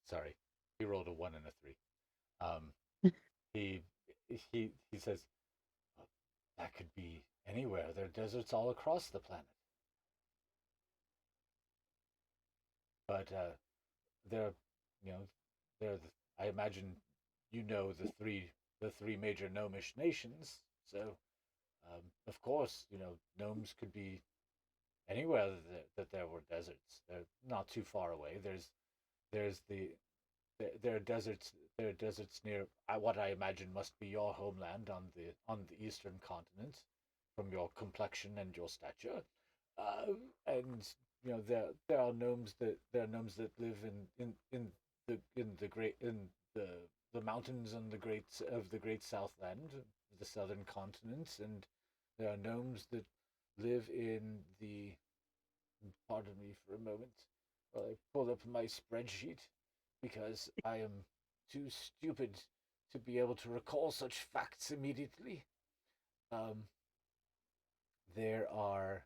Sorry, he rolled a 1 and a 3. Um, he he says that could be anywhere. There are deserts all across the planet, but there, you know, there. I imagine you know the three major gnomish nations. So, of course, gnomes could be anywhere that there were deserts. They're not too far away. There's there are deserts. There are deserts near what I imagine must be your homeland on the eastern continent, from your complexion and your stature. And there are gnomes that live in the great in the mountains on the great Southland, the southern continent, and there are gnomes that live in the. Pardon me for a moment while I pull up my spreadsheet because I am too stupid to be able to recall such facts immediately. Um, there are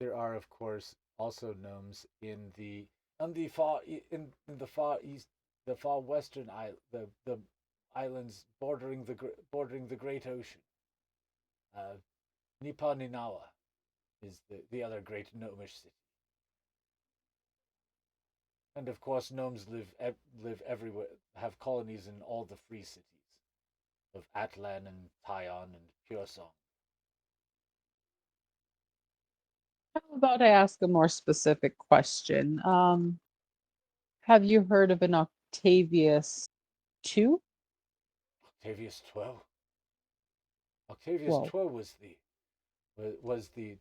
there are of course also gnomes in the far east, the far western the islands bordering the Great Ocean, Nipa Ninawa. is the other great gnomish city. And of course, gnomes live everywhere, have colonies in all the free cities of Atlan and Tyon and Pure Song. How about I ask a more specific question? Have you heard of an Octavius 2? Octavius Twelve. Octavius Well, Twelve was the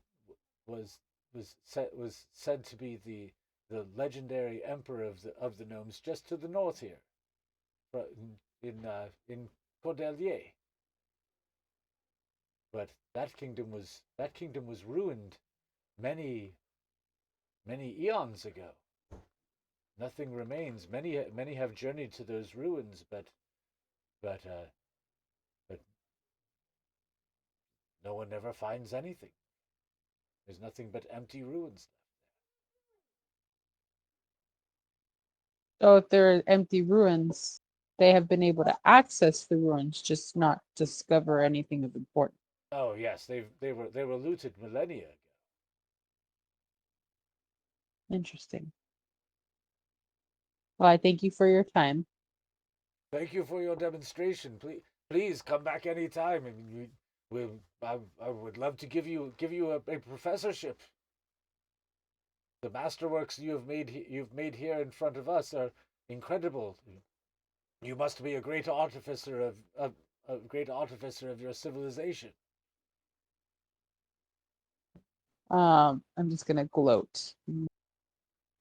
was was said to be the legendary emperor of the gnomes just to the north here, in Cordelier. But that kingdom was ruined many eons ago. Nothing remains. Many have journeyed to those ruins, but but no one ever finds anything. There's nothing but empty ruins so if there are empty ruins, they have been able to access the ruins, just not discover anything of importance. left. Oh yes, they were looted millennia ago. Interesting. Well, I thank you for your time. Thank you for your demonstration. Please come back anytime, and I would love to give you a professorship. The masterworks you've made here in front of us are incredible. You must be a great artificer of a great artificer of your civilization. I'm just gonna gloat,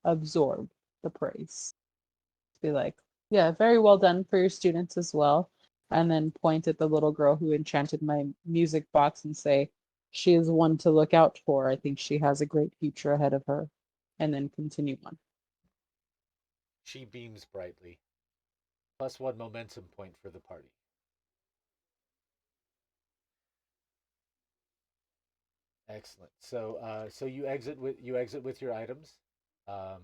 absorb the praise. Be like, yeah, very well done for your students as well. And then point at the little girl who enchanted my music box and say, she is one to look out for. I think she has a great future ahead of her. And then continue on. She beams brightly. Plus one momentum point for the party. Excellent. So you exit with your items. Um,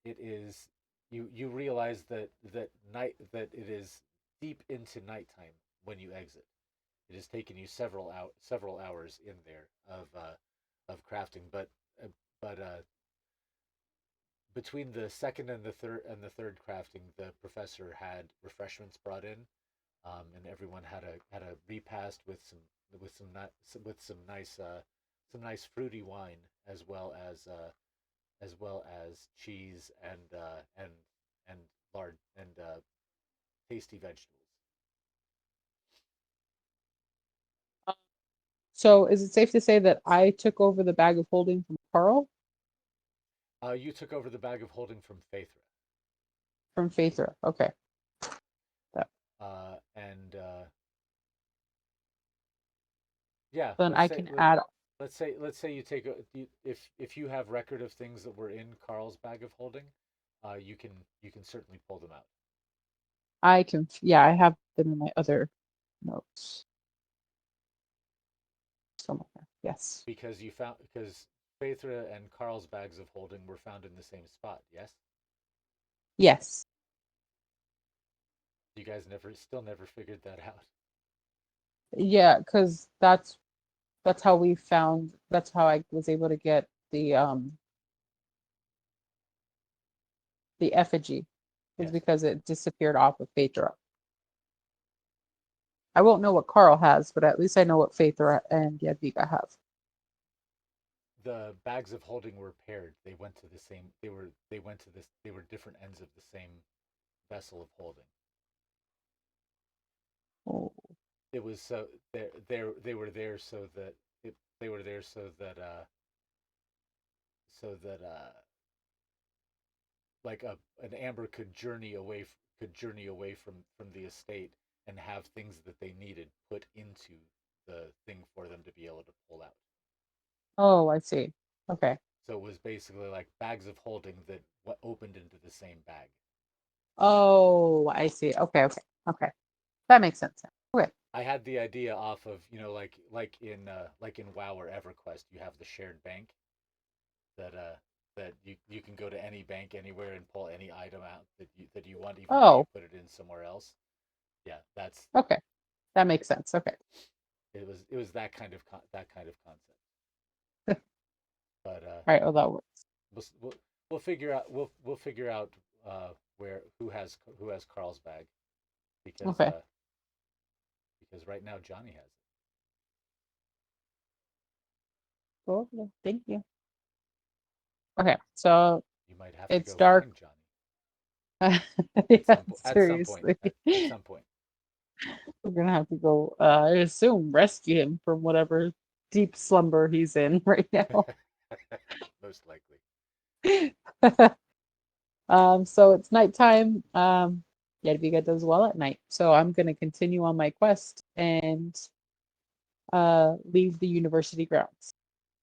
it is you realize that it is deep into nighttime when you exit. It has taken you several hours in there of crafting, uh, but between the second and the third crafting, the professor had refreshments brought in, and everyone had a repast with some with some nice fruity wine as well as cheese and lard and tasty vegetables. So is it safe to say that I took over the bag of holding from Carl? You took over the bag of holding from Phaethra, From Phaethra. Okay. That, and yeah, then I can add. let's say you take if you have record of things that were in Carl's bag of holding, you can certainly pull them out I can, yeah, I have them in my other notes somewhere. Yes. because Phaethra and Carl's bags of holding were found in the same spot. Yes, Yes. you guys never figured that out. Yeah, because that's how we found, that's how I was able to get the effigy, is Yes, because it disappeared off of Phaedra. I won't know what Carl has, but at least I know what Phaedra and Yadwiga have. the bags of holding were paired. They went to the same. They went to this. They were different ends of the same vessel of holding. Oh, It was so they were there so that they were there so that like an amber could journey away from the estate and have things that they needed put into the thing for them to be able to pull out. oh, I see. Okay. So it was basically like bags of holding that what opened into the same bag. Oh, I see. Okay, okay, okay. That makes sense now. Okay. I had the idea off of like in WoW or EverQuest, you have the shared bank that you can go to any bank anywhere and pull any item out that you want, even though you Oh, put it in somewhere else. Yeah, that's okay. That makes sense. Okay. it was that kind of that kind of concept. But Right. Oh, that works. we'll, we'll figure out we'll figure out where who has Carl's bag because Okay. because right now Johnny has it. Cool. Yeah, thank you. Okay. So You might have to it's go dark. find Johnny Yeah, at some point seriously. at some point. We're gonna have to go, I assume, rescue him from whatever deep slumber he's in right now. Most likely. So it's nighttime. Yadviga does well at night. So I'm gonna continue on my quest and leave the university grounds.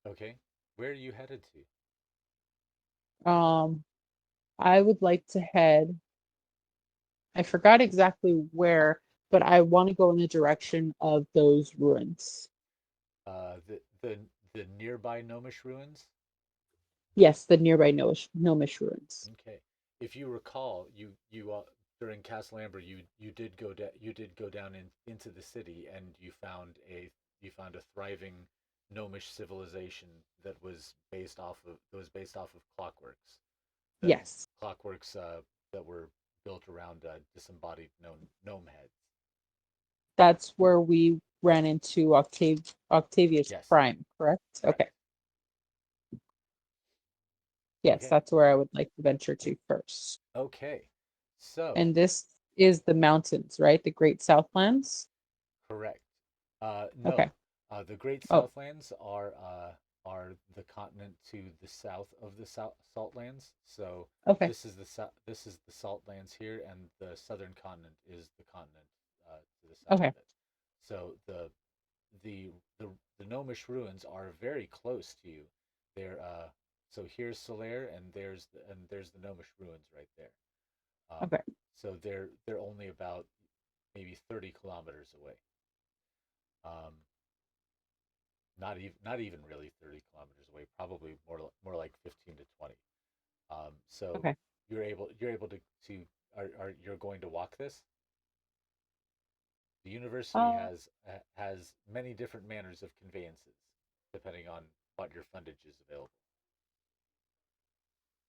Okay. Where are you headed to? Um, I would like to head, I forgot exactly where, but I want to go in the direction of those ruins. The nearby Gnomish ruins. Yes, the nearby Gnomish ruins. Okay. If you recall, you during Castle Amber, you did go down into the city, and you found a thriving gnomish civilization that was based off of clockworks, that Yes, clockworks that were built around disembodied gnome heads. that's where we ran into Octavius Yes, Prime, correct? correct. Okay. Yes, Okay. that's where I would like to venture to first. Okay. So And this is the mountains, right? The Great Southlands? correct. Okay. No, the Great Oh, Southlands are the continent to the south of the Saltlands. So okay. this is the Saltlands here, and the southern continent is the continent to the south Okay. of it. So the the the Gnomish ruins are very close to you. They're so here's Solaire, and there's the Gnomish ruins right there. Um, Okay. so they're only about maybe 30 kilometers away. Um, not even really 30 kilometers away, probably more like 15 to 20. So Okay. you're able to you're going to walk this. The university Uh, has many different manners of conveyances depending on what your fundage is available.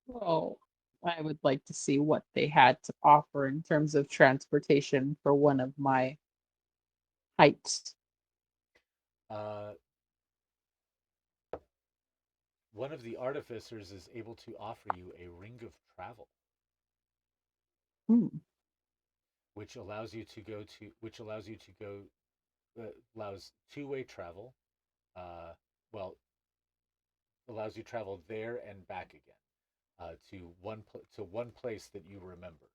well, I would like to see what they had to offer in terms of transportation for one of my hikes. uh, One of the artificers is able to offer you a ring of travel, Hmm. which allows you to go allows two-way travel. Uh, well, allows you travel there and back again to one place that you remember,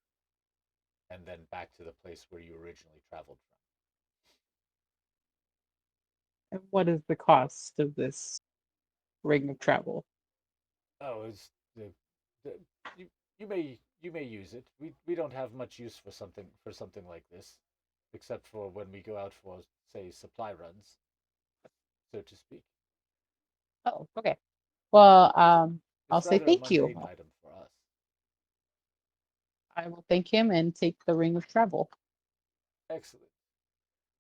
and then back to the place where you originally traveled from. And what is the cost of this ring of travel? Oh, it's the you you may use it. We don't have much use for something like this, except for when we go out for say supply runs, so to speak. Oh, okay. Well, I'll It's say rather a thank you. mundane item for us. I will thank him and take the ring of travel. Excellent.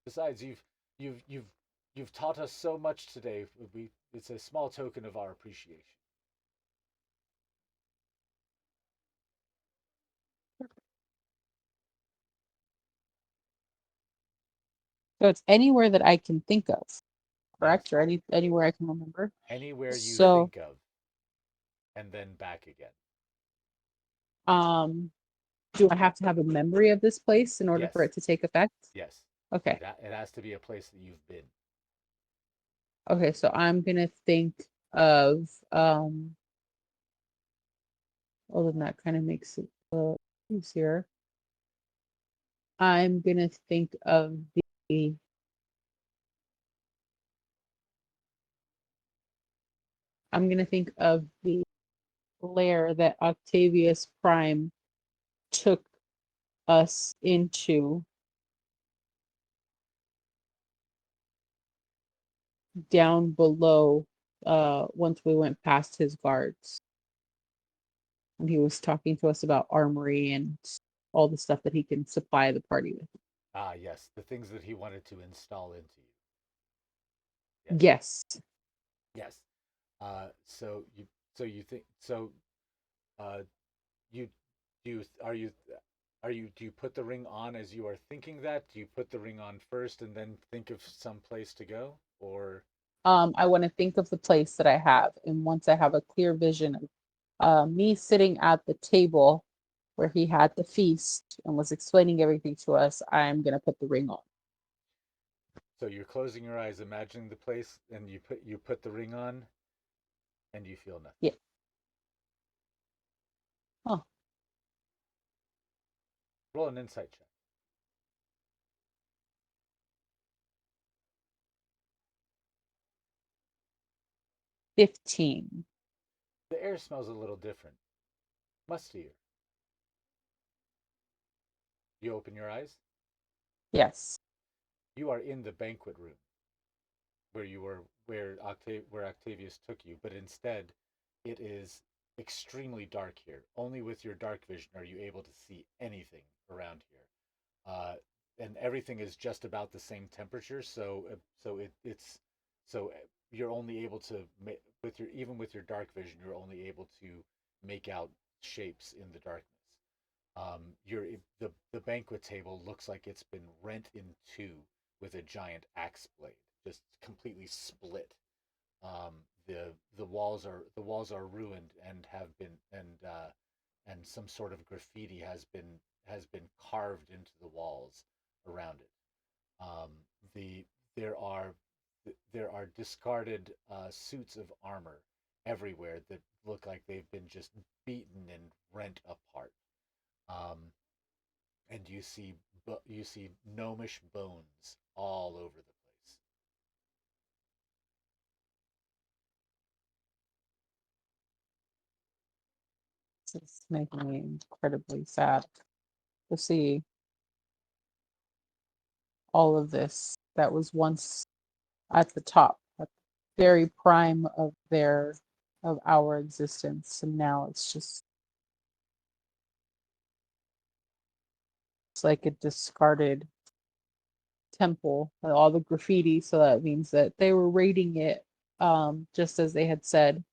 Besides, you've you've you've taught us so much today. It's a small token of our appreciation. So it's anywhere that I can think of, Yes, correct? Or anywhere I can remember. anywhere you So, think of, and then back again. um, do I have to have a memory of this place in order for Yes, it to take effect? yes. Okay. It has to be a place that you've been. Okay, so I'm gonna think of well then that kind of makes it easier. I'm gonna think of the I'm gonna think of the lair that Octavius Prime took us into down below once we went past his guards. And he was talking to us about armory and all the stuff that he can supply the party with. Ah, yes, the things that he wanted to install into you. Yes, Yes. yes. So you think so? Uh, you do you are you do you put the ring on as you are thinking that? Do you put the ring on first and then think of some place to go, or I want to think of the place that I have, and once I have a clear vision of me sitting at the table where he had the feast and was explaining everything to us, I'm gonna put the ring on. so you're closing your eyes, imagining the place, and you put the ring on, and you feel nothing. Yeah. Oh, Roll an insight check. 15. The air smells a little different, mustier. You open your eyes. Yes. You are in the banquet room where you were where Octavius took you, but instead it is extremely dark here. Only with your dark vision are you able to see anything around here. Uh, and everything is just about the same temperature, it's so you're only able to with your even with your dark vision, you're only able to make out shapes in the darkness. The banquet table looks like it's been rent in two with a giant axe blade, just completely split. Um, the walls are ruined and have been and some sort of graffiti has been carved into the walls around it. Um, the there are there are discarded suits of armor everywhere that look like they've been just beaten and rent apart. Um, and you see gnomish bones all over the place. It's making me incredibly sad to see all of this that was once at the top, at the very prime of our existence, and now it's like a discarded temple, all the graffiti. So that means that they were raiding it, just as they had said.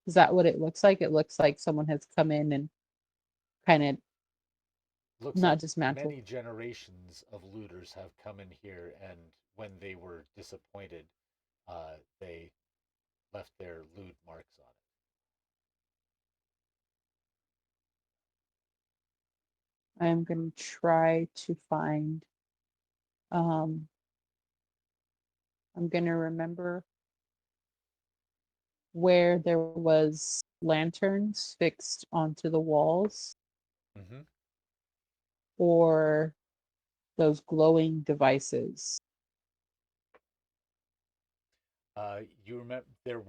Is that what it looks like? It looks like someone has come in and kind of Looks like not dismantled. many generations of looters have come in here, and when they were disappointed, they left their loot marks on it. I am going to try to find. Um, I'm going to remember where there was lanterns fixed onto the walls Mm-hmm. or those glowing devices. You remember there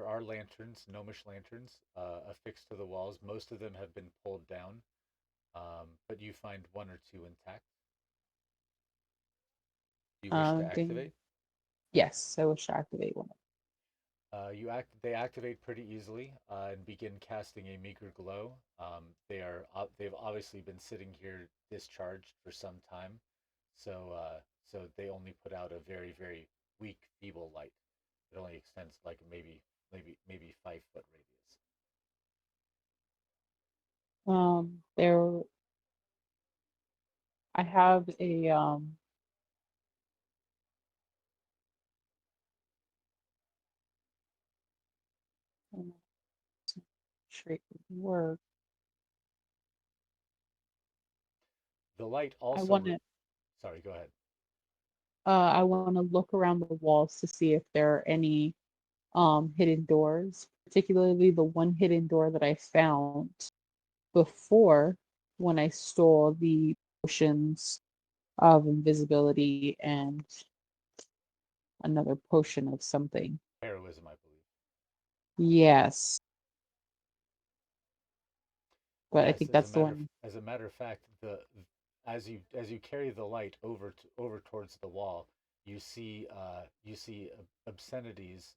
are lanterns, gnomish lanterns, affixed to the walls. Most of them have been pulled down, but you find one or two intact. Do you wish to Ding. activate? Yes, I wish to activate one. They activate pretty easily and begin casting a meager glow. They've obviously been sitting here discharged for some time, so they only put out a very weak, feeble light. It only extends like maybe 5 foot radius. There, I have a trait would work. The light I also. want to Sorry, go ahead. I want to look around the walls to see if there are any hidden doors, particularly the one hidden door that I found before when I stole the potions of invisibility and another potion of something. Heroism, I believe. Yes, but I Yes, think that's the one. as a matter of fact, the as you carry the light over towards the wall, you see obscenities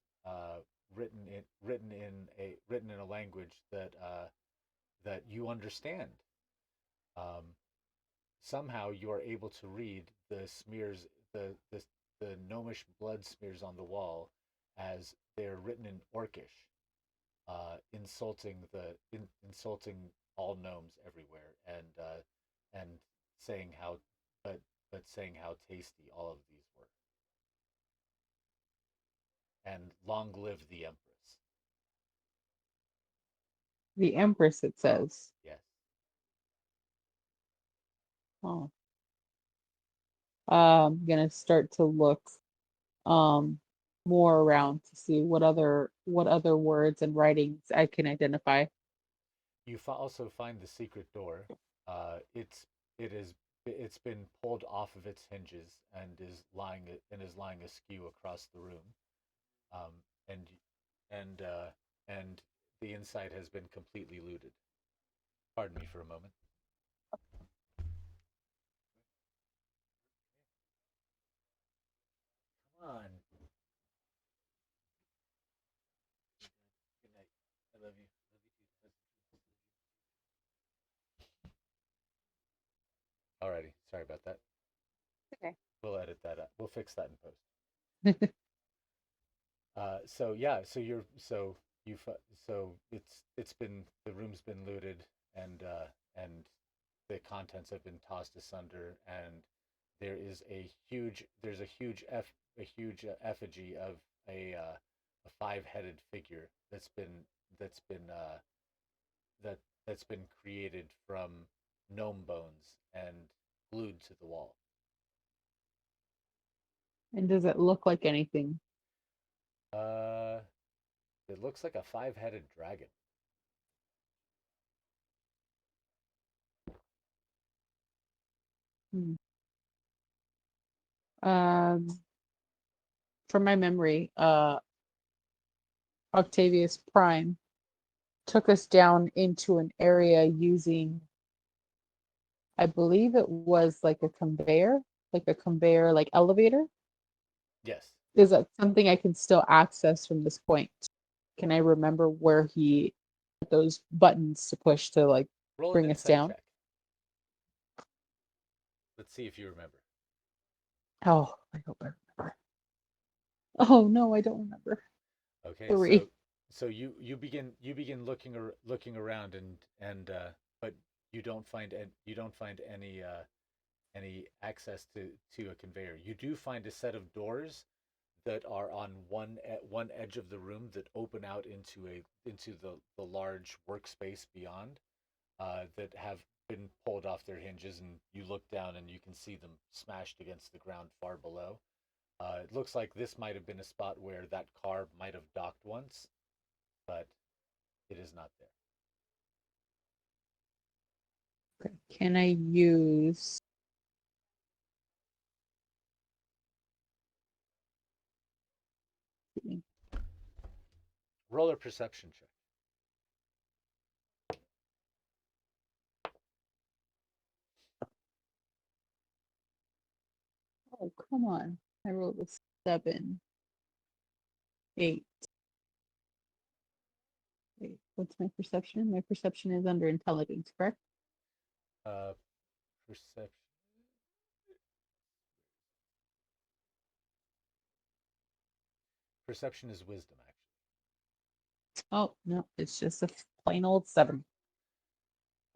written in a language that you understand. Um, Somehow you are able to read the smears the gnomish blood smears on the wall as they are written in Orcish, insulting all gnomes everywhere, and saying how but saying how tasty all of these were, and long live the Empress. The Empress, it says. Yes, Oh. I'm gonna start to look um more around to see what other words and writings I can identify. you also find the secret door. It's it is it's been pulled off of its hinges and is lying askew across the room. Um, and and and the inside has been completely looted. Pardon me for a moment. Come on. Good night. I love you. Love you too. Alrighty. Sorry about that. Okay. We'll edit that up. We'll fix that in post. So yeah, so you're so you've so it's been the room's been looted and the contents have been tossed asunder, and there's a huge effigy of a five-headed figure that's been that that's been created from gnome bones and glued to the wall. And does it look like anything? Uh, it looks like a five-headed dragon. Hmm. Um, from my memory, Octavius Prime took us down into an area using, I believe it was like a conveyor, like elevator. Yes. Is that something I can still access from this point? Can I remember where he put those buttons to push to like Roll an bring us insight down? check. Let's see if you remember. Oh, I hope I remember. Oh no, I don't remember. Okay, Three. so you begin looking around, and but you don't find any access to a conveyor. You do find a set of doors that are on one edge of the room that open out into the large workspace beyond, that have been pulled off their hinges, and you look down and you can see them smashed against the ground far below. It looks like this might have been a spot where that car might have docked once, but it is not there. Okay. Can I use Roll a perception check. oh come on. I rolled a 7, 8. Wait, what's my perception? My perception is under intelligence, correct? Uh, perception. Perception is wisdom, actually. Oh no, it's just a plain old 7.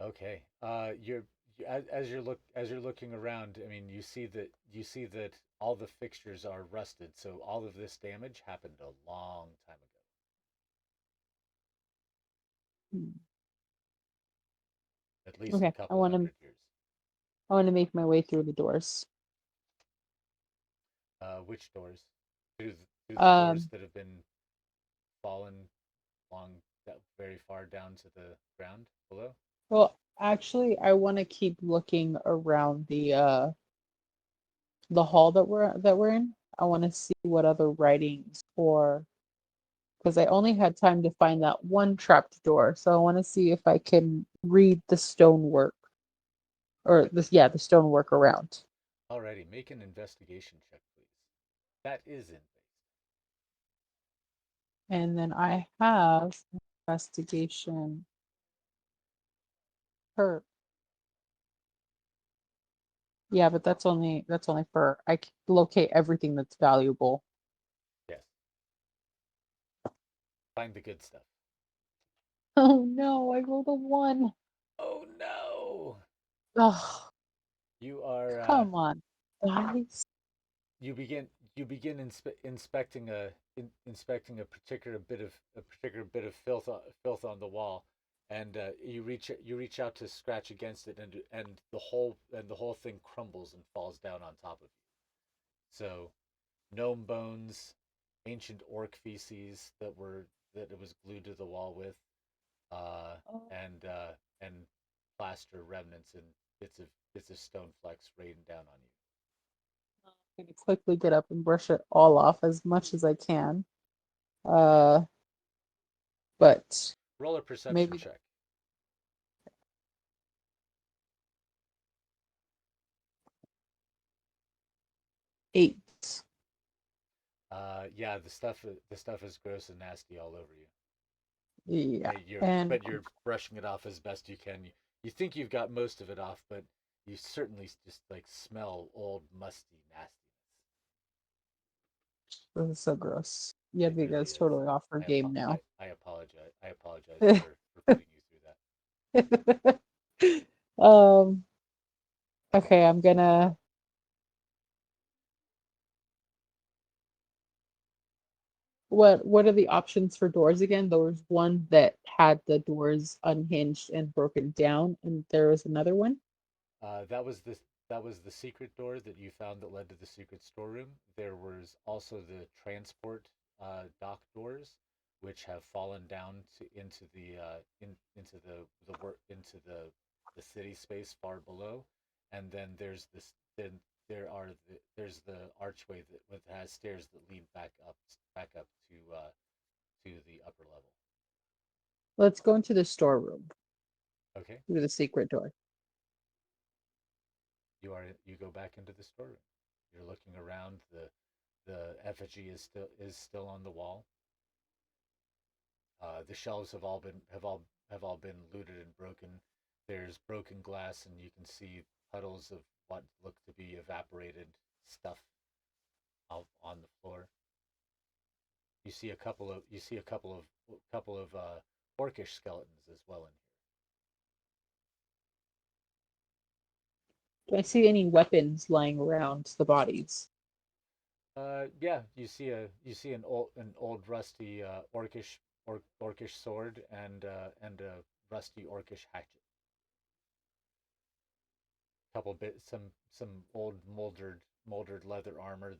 Okay. As you're looking around, I mean, you see that all the fixtures are rusted, so all of this damage happened a long time ago, Hmm. at least a Okay, couple hundred years. I want to make my way through the doors. Which doors? Do the doors Um, that have been fallen long, very far down to the ground below? well, actually, I want to keep looking around the hall that we're in. I want to see what other writings or because I only had time to find that one trapped door. So I want to see if I can read the stonework or this, yeah, the stonework around. Alrighty, make an investigation check, please. That is in base. And then I have investigation per. Yeah, but that's only for I can locate everything that's valuable. Yes. Find the good stuff. Oh no, I rolled a one. Oh no! Oh, You are come on, guys. you begin inspecting inspecting a particular bit of filth on the wall, and you reach out to scratch against it, and the whole thing crumbles and falls down on top of you. So gnome bones, ancient orc feces that it was glued to the wall with, uh, Oh, and plaster remnants and bits of stone flecks raining down on you. I'm gonna quickly get up and brush it all off as much as I can. Uh, but Roll a perception maybe check. 8. Yeah, the stuff is gross and nasty all over you. Yeah, and But you're brushing it off as best you can. You think you've got most of it off, but you certainly just like smell old, musty nastiness. this is so gross. It Yadwiga really is is. totally off her game now. I apologize. I apologize for putting you through that. um, okay, I'm gonna. What are the options for doors again? There was one that had the doors unhinged and broken down, and there was another one. That was the secret door that you found that led to the secret storeroom. There was also the transport dock doors, which have fallen down into into into the city space far below, and then there's the archway that has stairs that lead back up to the upper level. Let's go into the storeroom Okay, through the secret door. you go back into the storeroom. You're looking around. The effigy is still on the wall. The shelves have all been looted and broken. There's broken glass, and you can see puddles of what look to be evaporated stuff out on the floor. You see a couple of orcish skeletons as well in Do I see any weapons lying around the bodies? Yeah, you see an old rusty orcish sword and a rusty orcish hatchet. Couple bit some old moldered leather armor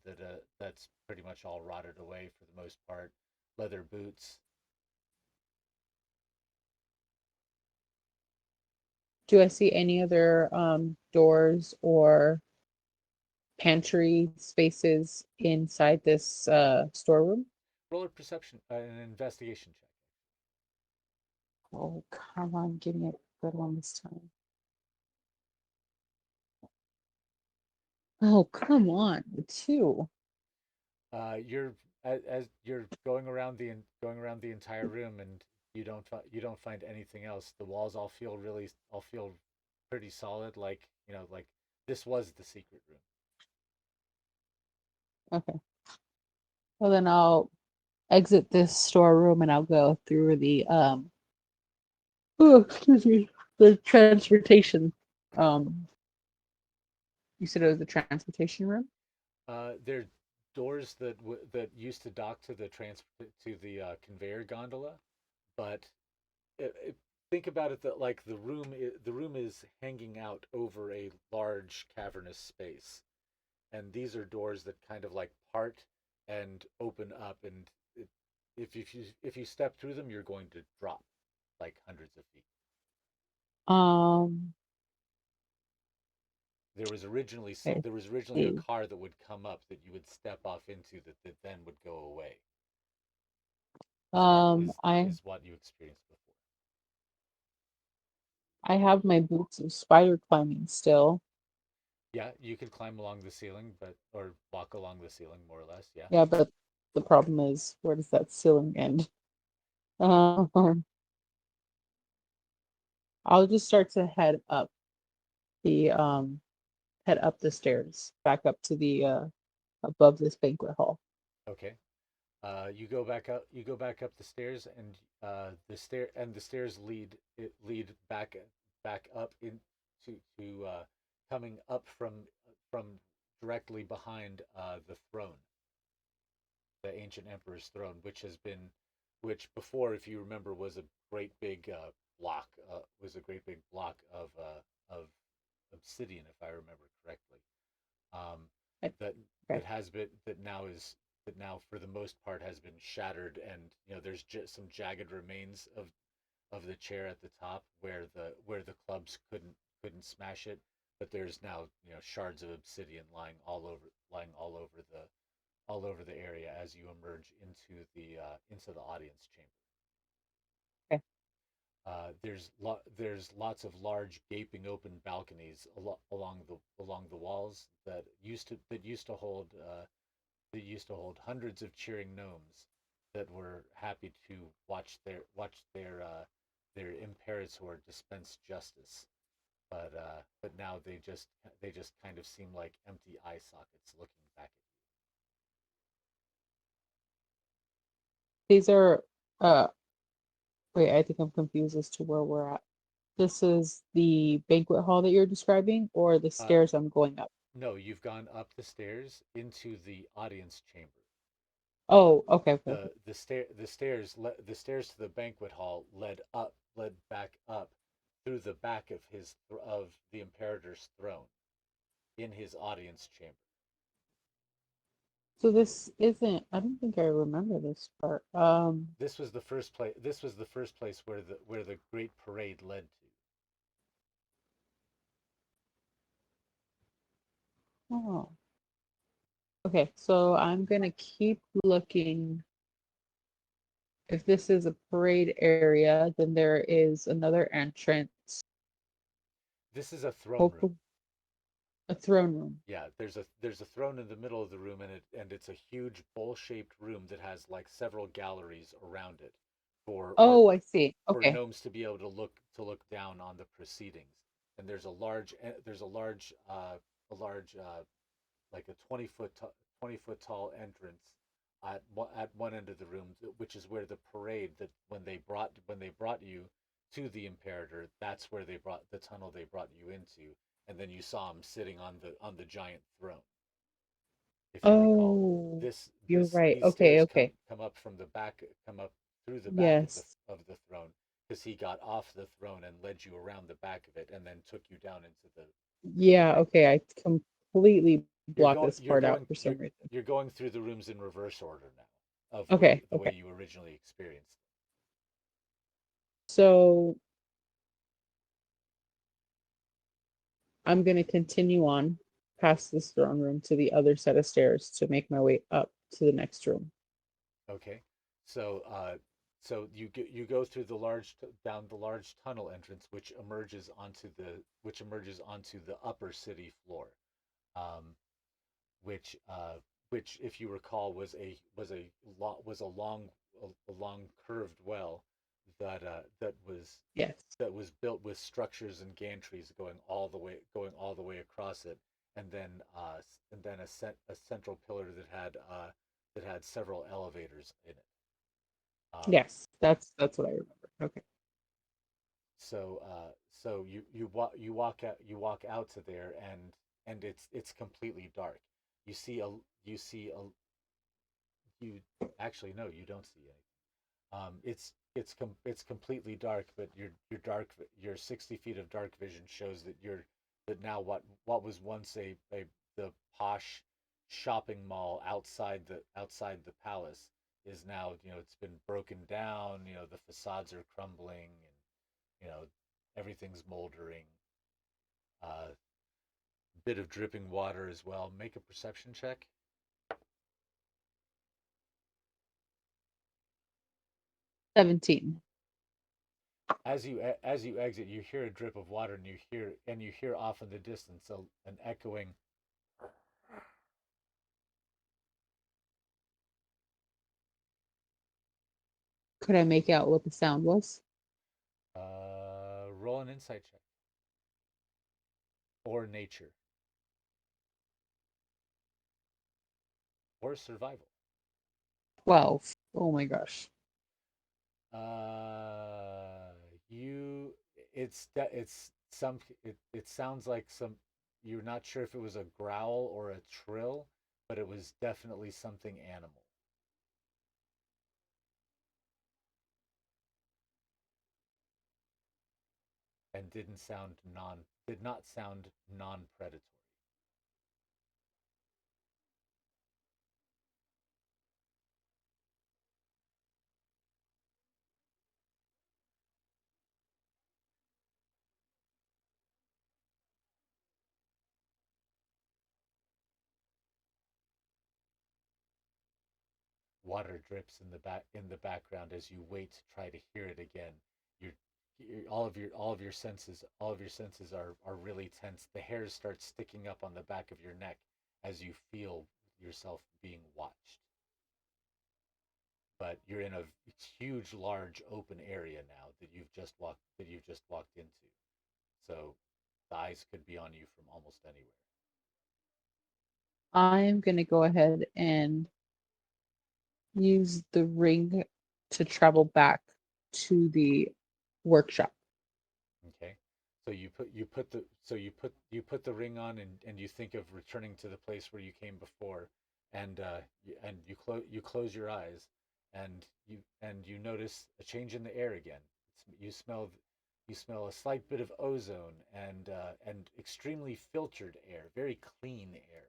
that's pretty much all rotted away for the most part. Leather boots. Do I see any other doors or pantry spaces inside this storeroom? Roll a perception, an investigation check. Oh, come on, give me a good one this time. Oh, come on, the 2. You're as you're going around the entire room, and you don't find anything else. The walls all feel pretty solid. Like like this was the secret room. Okay. Well, then I'll exit this storeroom and I'll go through the oh, excuse me, the transportation. Um, you said it was the transportation room? They're doors that used to dock to the conveyor gondola, but think about it that like the room is hanging out over a large cavernous space, and these are doors that kind of like part and open up, and if you step through them, you're going to drop like hundreds of feet. Um, okay. There was originally a Hey, car that would come up that you would step off into that then would go away. I Is what you experienced before. I have my boots of spider climbing still. Yeah, you could climb along the ceiling, but or walk along the ceiling more or less. Yeah. Yeah, but the problem is, where does that ceiling end? Um, I'll just start to the head up the stairs, back up to the above this banquet hall. Okay. You go back up. You go back up the stairs, and the stairs lead back up to coming up from directly behind the throne, the ancient emperor's throne, which before, if you remember, was a great big block. Was a great big block of obsidian, if I remember correctly. Um, I- that Okay. that now for the most part has been shattered, and there's just some jagged remains of the chair at the top where the clubs couldn't smash it, but there's now shards of obsidian lying all over the area as you emerge into the audience chamber. Okay. There's lots of large gaping open balconies along the walls that used to hold hundreds of cheering gnomes that were happy to their imperator dispense justice. But now they just kind of seem like empty eye sockets looking back at These are uh wait, I think I'm confused as to where we're at. This is the banquet hall that you're describing, or the you. stairs I'm going up? No, you've gone up the stairs into the audience chamber. Oh, okay, okay, okay. The stairs to the banquet hall led back up through the back of the imperator's throne in his audience chamber. So this isn't, I don't think I remember this part. This was the first place where the great parade led to. Oh, okay. So I'm gonna keep looking. If this is a parade area, then there is another entrance. This is a throne room. Hopefully, a throne room. Yeah, there's a throne in the middle of the room, and it's a huge bowl-shaped room that has like several galleries around it for art Oh, I see. for Okay. gnomes to be able to look down on the proceedings. And there's a large like a 20 foot tall entrance at one end of the room, which is where the parade that when they brought you to the imperator, that's where they brought the tunnel they brought you into, and then you saw him sitting on the giant throne. If you recall, Oh, you're right. these Okay, stairs okay. come up from the back, come up through the back Yes. of the throne, because he got off the throne and led you around the back of it, and then took you down into the Yeah, banquet okay. hall. I completely blocked this part out for some reason. You're going through the rooms in reverse order now of Okay, the way okay. you originally experienced So I'm gonna continue on past this throne room to the other set of stairs to make my way up to the next room. them. Okay, so you go through down the large tunnel entrance, which emerges onto the upper city floor, um, which if you recall was a long curved well Yes. that was built with structures and gantries going all the way across it, and then a central pillar that had several elevators in it. Um, Yes. That's what I remember. Okay. so you walk out to there, and it's completely dark. You see a you see a you actually no, you don't see anything. It's completely dark, but your 60 feet of dark vision shows that now what was once a the posh shopping mall outside the palace is now, it's been broken down. The facades are crumbling, and everything's moldering. A bit of dripping water as well. Make a perception check. 17. As you exit, you hear a drip of water, and you hear off in the distance an echoing. Could I make out what the sound was? Roll an insight check or nature or survival. 12. Oh my gosh. Uh, you, it's some, it sounds like some, you're not sure if it was a growl or a trill, but it was definitely something animal and did not sound non-predatory. Water drips in the background as you wait to try to hear it again. You're, all of your senses are really tense. The hairs start sticking up on the back of your neck as you feel yourself being watched. But you're in a huge, large open area now that you've just walked into. So the eyes could be on you from almost anywhere. I'm going to go ahead and use the ring to travel back to the workshop. Okay. So you put the ring on and you think of returning to the place where you came before, and you close your eyes, and you notice a change in the air again. You smell a slight bit of ozone and extremely filtered air, very clean air.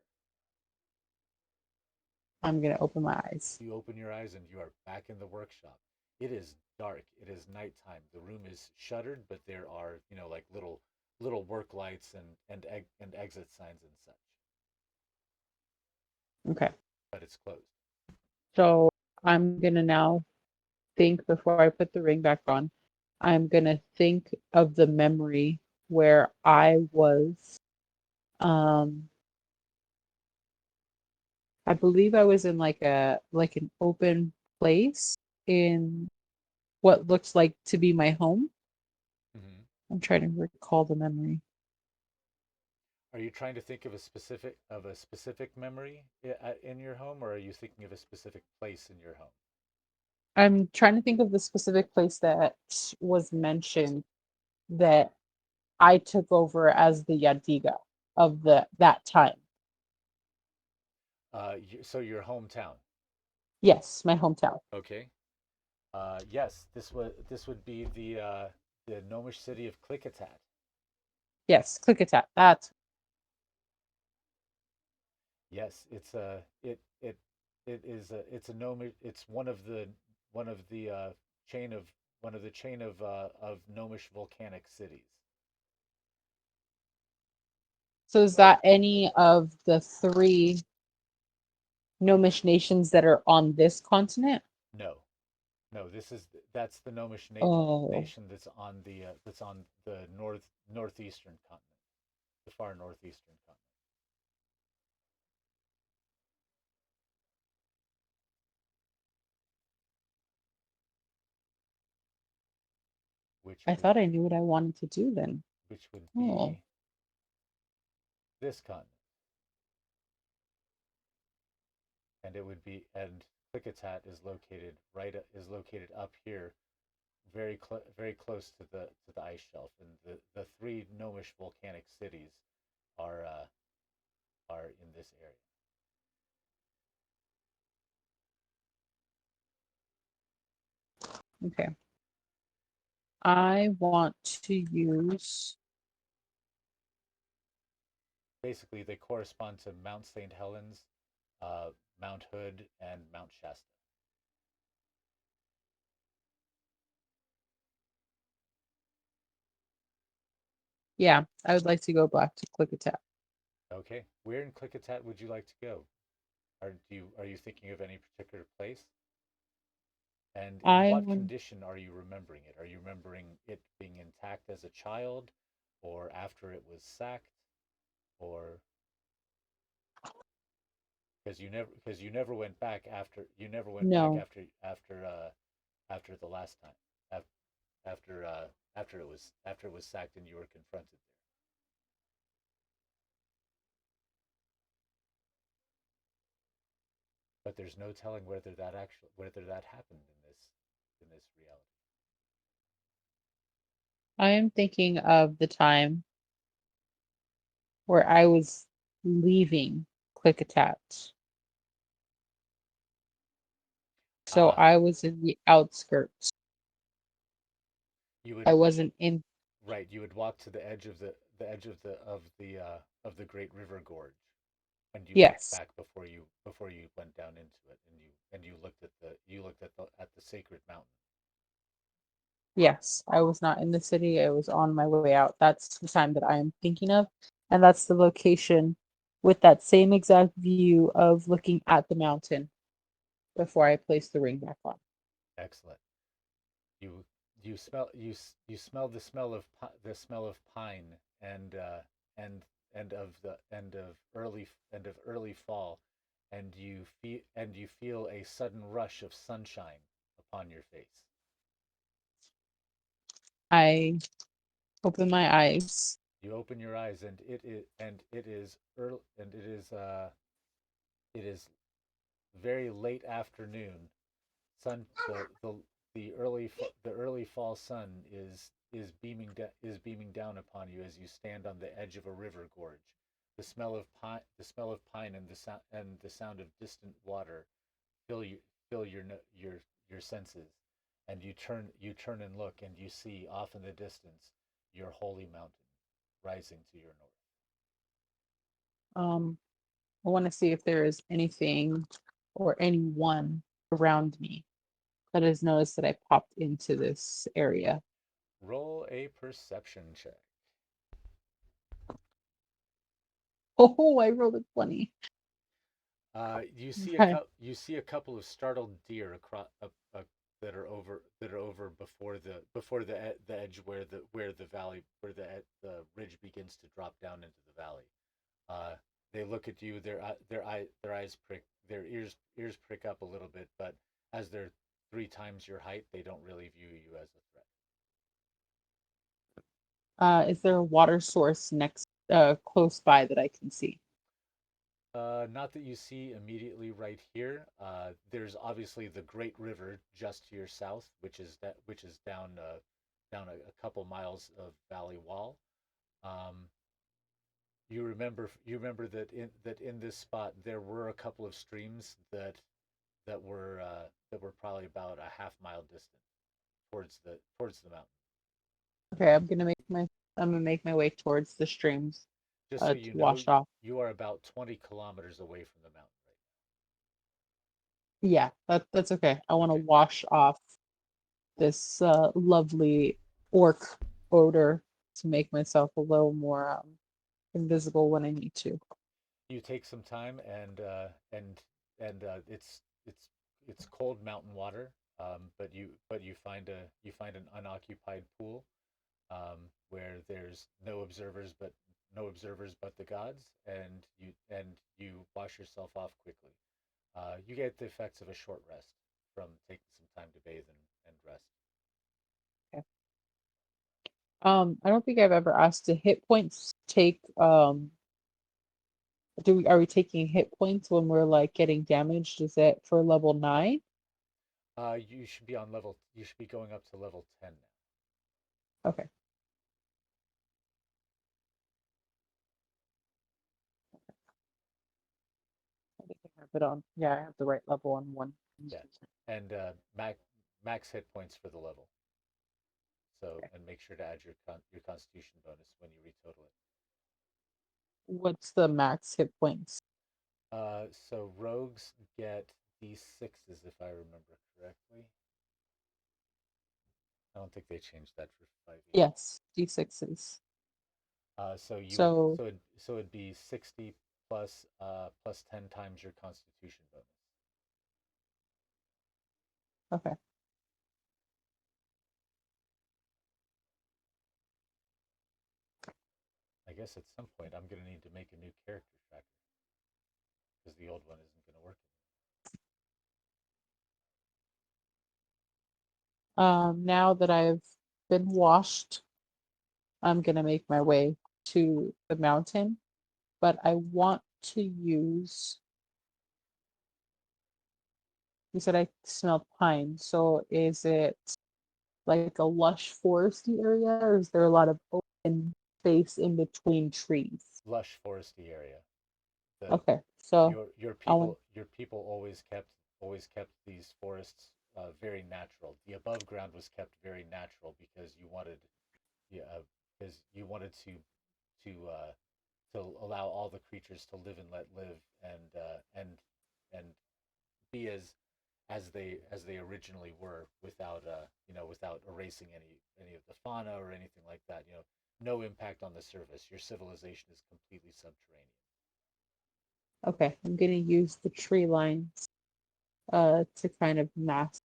I'm going to open my eyes. You open your eyes and you are back in the workshop. It is dark. It is nighttime. The room is shuttered, but there are, like little work lights and exit signs and such. Okay. But it's closed. So I'm going to now think before I put the ring back on. I'm going to think of the memory where I was, um, I believe I was in like an open place in what looks like to be my home. Hmm. I'm trying to recall the memory. Are you trying to think of a specific memory in your home, or are you thinking of a specific place in your home? I'm trying to think of the specific place that was mentioned that I took over as the Yadwiga of the that time. So your hometown. Yes, my hometown. Okay. Yes, this would be the gnomish city of Klickitat. Yes, click attack. That's Yes, it is it's a gnome. It's one of the chain of one of the chain of gnomish volcanic cities. so is that any of the three Gnomish nations that are on this continent? No, no, that's the gnomish Oh, nation that's on the northeastern continent, the far northeastern continent, which I would thought I knew what I wanted to do then. which would Oh, be this continent, and it would be and Klickitat is located up here very close to the ice shelf, and the three gnomish volcanic cities are are in this area. okay. I want to use. Basically, they correspond to Mount St. Helens, Mount Hood, and Mount Shasta. Yeah, I would like to go back to click attack. Okay, where in Klickitat would you like to go? Are you thinking of any particular place? And in I what want. condition are you remembering it? Are you remembering it being intact as a child, or after it was sacked, or because you never went back No, after the last time after after it was sacked and you were confronted but there's no telling whether that happened in this reality. I am thinking of the time where I was leaving Click Attach. So Ah, I was in the outskirts. you would I wasn't in. right. You would walk to the edge of the Great River Gorge, and you looked Yes, back before you went down into it, and you looked at the sacred mountain. yes. I was not in the city. I was on my way out. That's the time that I am thinking of. And that's the location with that same exact view of looking at the mountain before I place the ring back on. Excellent. You you smell the smell of pine and and of early fall, and you feel a sudden rush of sunshine upon your face. I open my eyes. You open your eyes, and it is very late afternoon. Sun the early fall sun is beaming down upon you as you stand on the edge of a river gorge. The smell of pine and the sound of distant water fill you fill your your senses, and you turn and look, and you see off in the distance your holy mountain rising to your north. Um, I want to see if there is anything or anyone around me that has noticed that I popped into this area. Roll a perception check. Oh, I rolled a 20. Okay. You see a couple of startled deer that are over before the edge where the valley the ridge begins to drop down into the valley. Uh, they look at you. Their eyes prick. Their ears prick up a little bit, but as they're three times your height, they don't really view you as a threat. Is there a water source next, close by that I can see? Not that you see immediately right here. There's obviously the Great River just to your south, which is down a couple miles of valley wall. Um, you remember that in this spot there were a couple of streams that were probably about a half mile distant towards the mountain. Okay, I'm gonna make my way towards the streams, Just so to you know, wash off. you are about 20 kilometers away from the mountain right Yeah, that's okay. I now. want to Okay. wash off this lovely orc odor to make myself a little more invisible when I need to. You take some time and it's cold mountain water, but you find an unoccupied pool where there's no observers but the gods, and you wash yourself off quickly. You get the effects of a short rest from taking some time to bathe and rest. Okay. I don't think I've ever asked, do hit points take are we taking hit points when we're like getting damaged? Is it for level 9? You should be going up to level 10 now. Okay. I think I have it on. Yeah, I have the right level on one. Yeah, and max hit points for the level. So, Okay. and make sure to add your Constitution bonus when you retotal it. What's the max hit points? So rogues get d6s if I remember correctly. I don't think they changed that for 5e. Yes, D6s. So, So it'd be 60 plus 10 times your Constitution bonus. okay. I guess at some point I'm gonna need to make a new character tracker because the old one isn't gonna work. Now that I've been washed, I'm gonna make my way to the mountain, but I want to use You said I smelled pine. So is it like a lush foresty area, or is there a lot of open space in between trees? Lush foresty area. The Okay, so your I want. people always kept these forests very natural. The above ground was kept very natural because you wanted, yeah, because you wanted to to allow all the creatures to live and let live, and be as they originally were, without without erasing any of the fauna or anything like that. No impact on the surface. Your civilization is completely subterranean. Okay, I'm gonna use the tree lines to kind of mask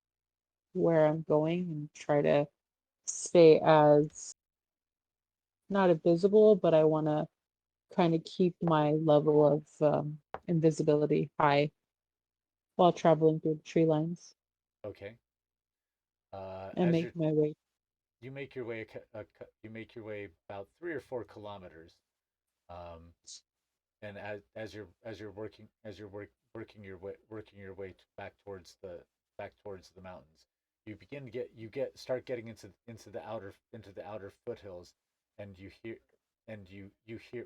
where I'm going and try to stay as not invisible, but I want to kind of keep my level of invisibility high while traveling through the tree lines Okay. and As make my way. you make your way, you make your way about 3 or 4 kilometers, um, and as you're working your way back towards the mountains, you get start getting into the outer foothills, and you hear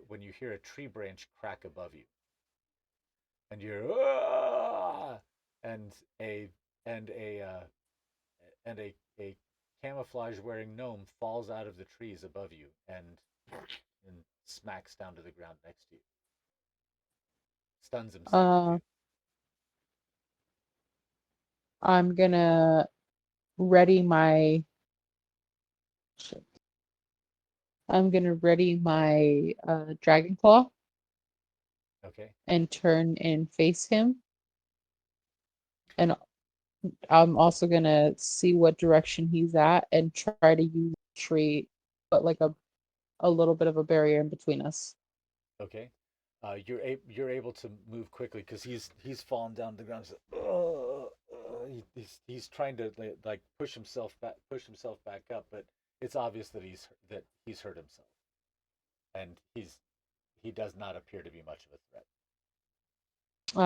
when you hear a tree branch crack above you, and you're "Ah!" and a and a camouflage wearing gnome falls out of the trees above you, and smacks down to the ground next to you, stuns himself Uh, too. I'm gonna ready my. Shit. I'm gonna ready my dragon claw Okay. and turn and face him. And I'm also gonna see what direction he's at and try to use the tree, but like a little bit of a barrier in between us. Okay. You're able to move quickly because he's fallen down to the ground. He's trying to like push himself back up, but it's obvious that he's hurt himself, and he does not appear to be much of a threat.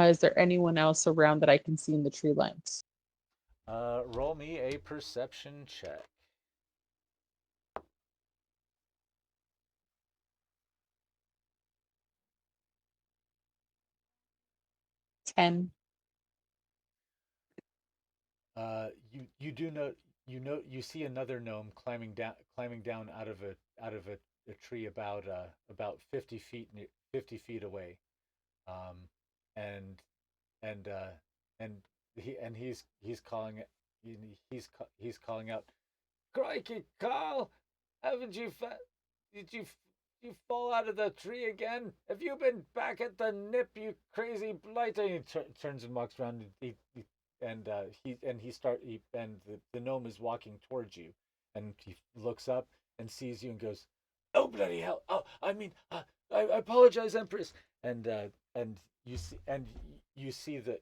Is there anyone else around that I can see in the tree lines? Roll me a perception check. 10. You do know you see another gnome climbing down out of a tree about 50 feet away, um, and and and he's calling it he's calling out, "Crikey, Carl! Haven't you did you fall out of the tree again? Have you been back at the nip, you crazy blighter?" He turns and walks around. The gnome is walking towards you, and he looks up and sees you and goes, "Oh bloody hell! Oh, I mean, I apologize, Empress." And uh, and you see that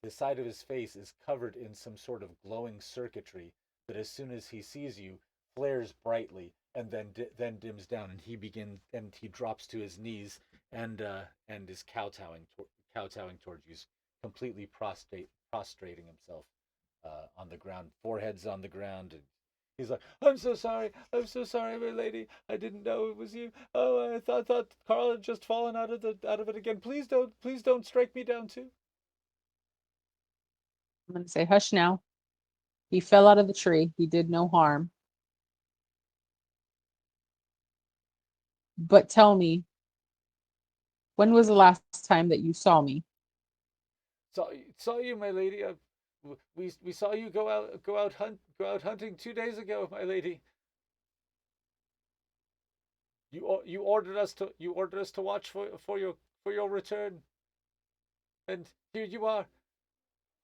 the side of his face is covered in some sort of glowing circuitry that, as soon as he sees you, flares brightly and then dims down, and he drops to his knees, and is kowtowing towards you, completely prostrating himself on the ground, forehead's on the ground, and he's like, I'm so sorry, my lady. I didn't know it was you. Oh, I thought Carl had just fallen out of it again. Please don't strike me down too." I'm going to say, hush now. He fell out of the tree. He did no harm. But tell me, when was the last time that you saw me? Saw you, my lady. We saw you go out hunting 2 days ago, my lady. You ordered us to watch for your return, and here you are,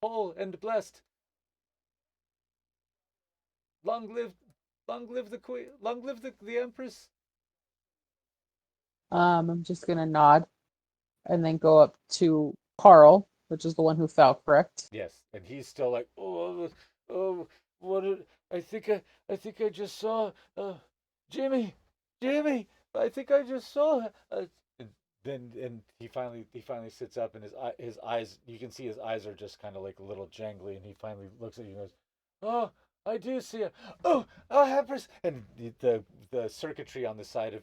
whole and blessed. Long live long live the queen, long live the empress. I'm just going to nod and then go up to Carl, which is the one who fell, correct? Yes, and he's still like, oh, what did I think I just saw Jimmy, Jimmy. I think I just saw. and he finally sits up, and his eyes, you can see his eyes are just kind of like a little jangly, and he finally looks at you and goes, "Oh, I do see it. Oh, Empress!" And the circuitry on the side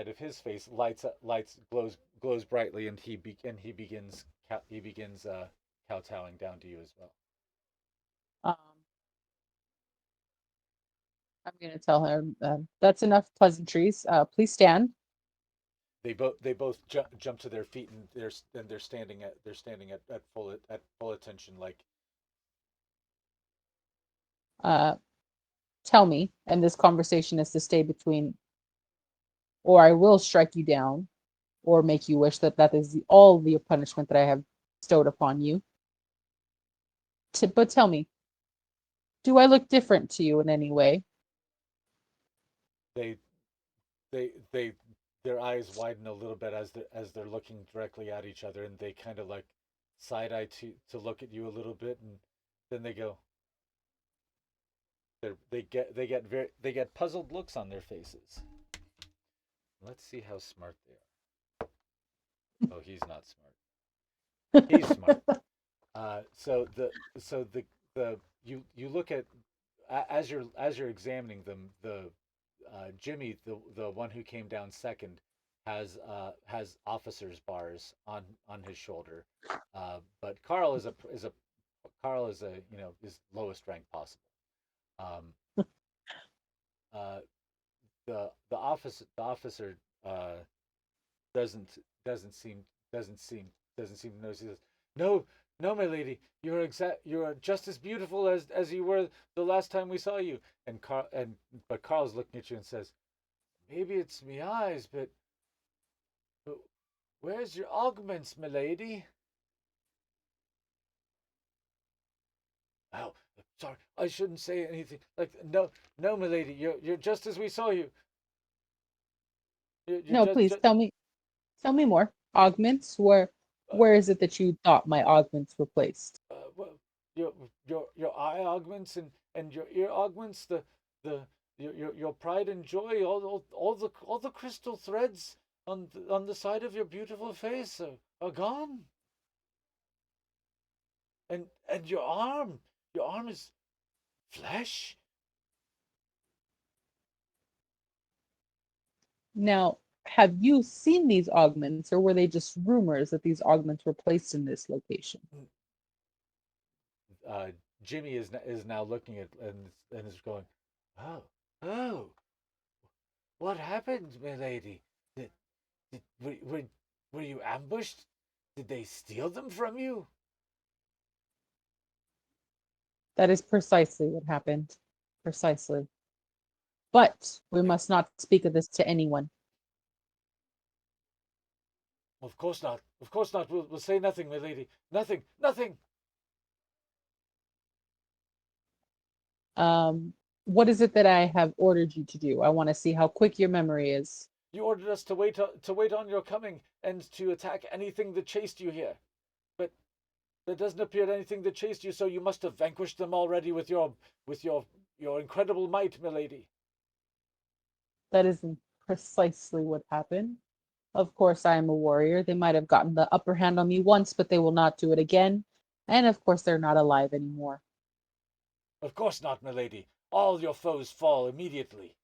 of his face lights glows brightly, and he begins kowtowing down to you as well. Um, I'm gonna tell him that's enough pleasantries. Please stand. They both jump to their feet, and they're standing at full attention, like Uh, Tell me, and this conversation is to stay between, or I will strike you down, or make you wish that that is all the punishment that I have bestowed upon you. But tell me, do I look different to you in any way? they they their eyes widen a little bit as they're looking directly at each other, and they kind of like side eye to look at you a little bit, and then they go. They get puzzled looks on their faces. Let's see how smart they are. Oh, he's not smart. He's smart. So the you look at, as you're examining them, the Jimmy, the one who came down second, has officer's bars on his shoulder, but Carl is a, is lowest rank possible. Um, uh, the officer doesn't doesn't seem doesn't seem doesn't seem to notice. He says, "No, no, my lady, you are just as beautiful as you were the last time we saw you." And Carl's looking at you and says, "Maybe it's me eyes, but where's your augments, my lady?" Oh, sorry, I shouldn't say anything. Like, no, no, my lady, you're just as we saw you. You're No, please just tell me more. Augments, where is it that you thought my augments were placed? well, your eye augments, and your ear augments, the your pride and joy, all the crystal threads on the side of your beautiful face are gone, and your arm is flesh. Now, have you seen these augments, or were they just rumors that these augments were placed in this location? uh, Jimmy is now looking at, and is going, "Oh, oh, what happened, my lady? Did, were you ambushed? Did they steal them from you?" That is precisely what happened. Precisely. But we Eh, must not speak of this to anyone. Of course not. Of course not. We'll say nothing, my lady. Nothing. Nothing. Um, what is it that I have ordered you to do? I want to see how quick your memory is. You ordered us to wait on your coming and to attack anything that chased you here. But there doesn't appear anything that chased you, so you must have vanquished them already with your incredible might, milady. That isn't precisely what happened. Of course, I am a warrior. They might have gotten the upper hand on me once, but they will not do it again. And of course, they're not alive anymore. Of course not, milady. All your foes fall immediately,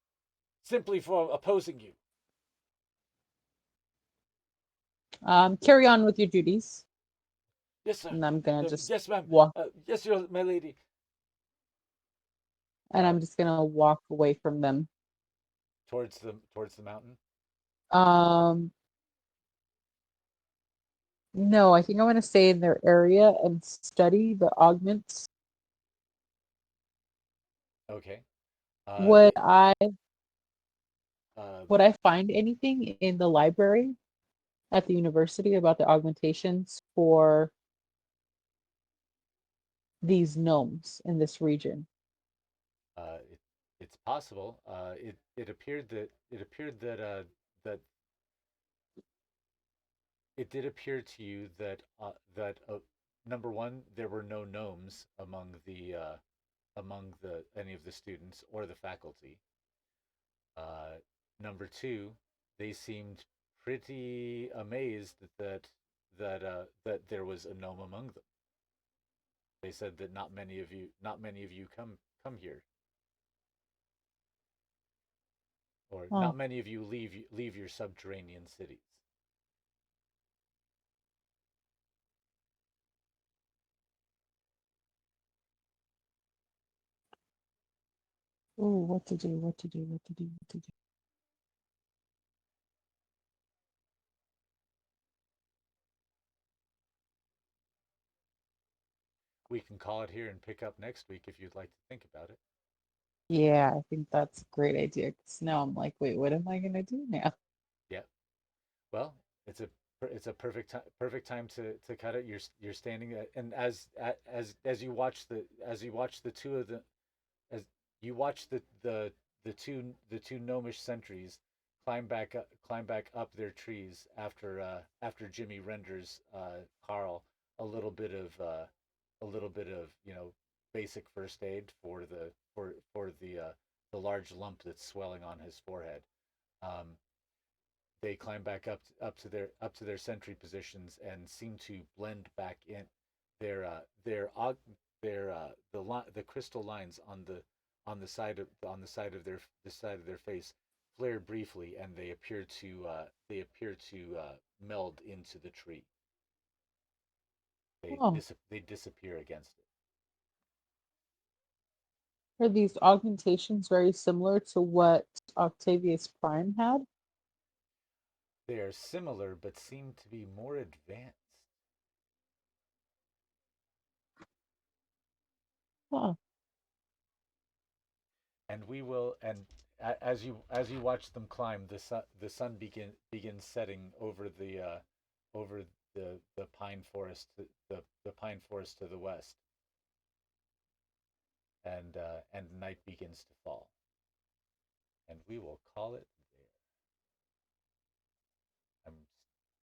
simply for opposing you. Carry on with your duties. Yes, sir. And I'm gonna just Yes, ma'am. walk, Yes, my lady. and Uh, I'm just gonna walk away from them. towards the mountain. Um, no, I think I'm gonna stay in their area and study the augments. Okay. Would The I uh, would I find anything in the library at the university about the augmentations for these gnomes in this region? it's possible. It appeared that it did appear to you that number one, there were no gnomes among the any of the students or the faculty. Uh, Number two, they seemed pretty amazed that there was a gnome among them. They said that not many of you come here, or Oh, not many of you leave your subterranean cities. oh, what to do, what to do, what to do, what to do. We can call it here and pick up next week if you'd like to think about it. Yeah, I think that's a great idea. Because now I'm like, wait, what am I gonna do now? Yeah. Well, it's a perfect time to cut it. You're standing and as you watch the two of the as you watch the two gnomish sentries climb back up their trees after Jimmy renders Carl a little bit of basic first aid for the large lump that's swelling on his forehead. Um, they climb back up to their sentry positions and seem to blend back in. The crystal lines on the side of their face flare briefly, and they appear to meld into the tree. Oh, They disappear against it. are these augmentations very similar to what Octavius Prime had? They are similar, but seem to be more advanced. Huh. And we will and as you watch them climb, the sun begins setting over the pine forest the pine forest to the west, and night begins to fall, and we will call it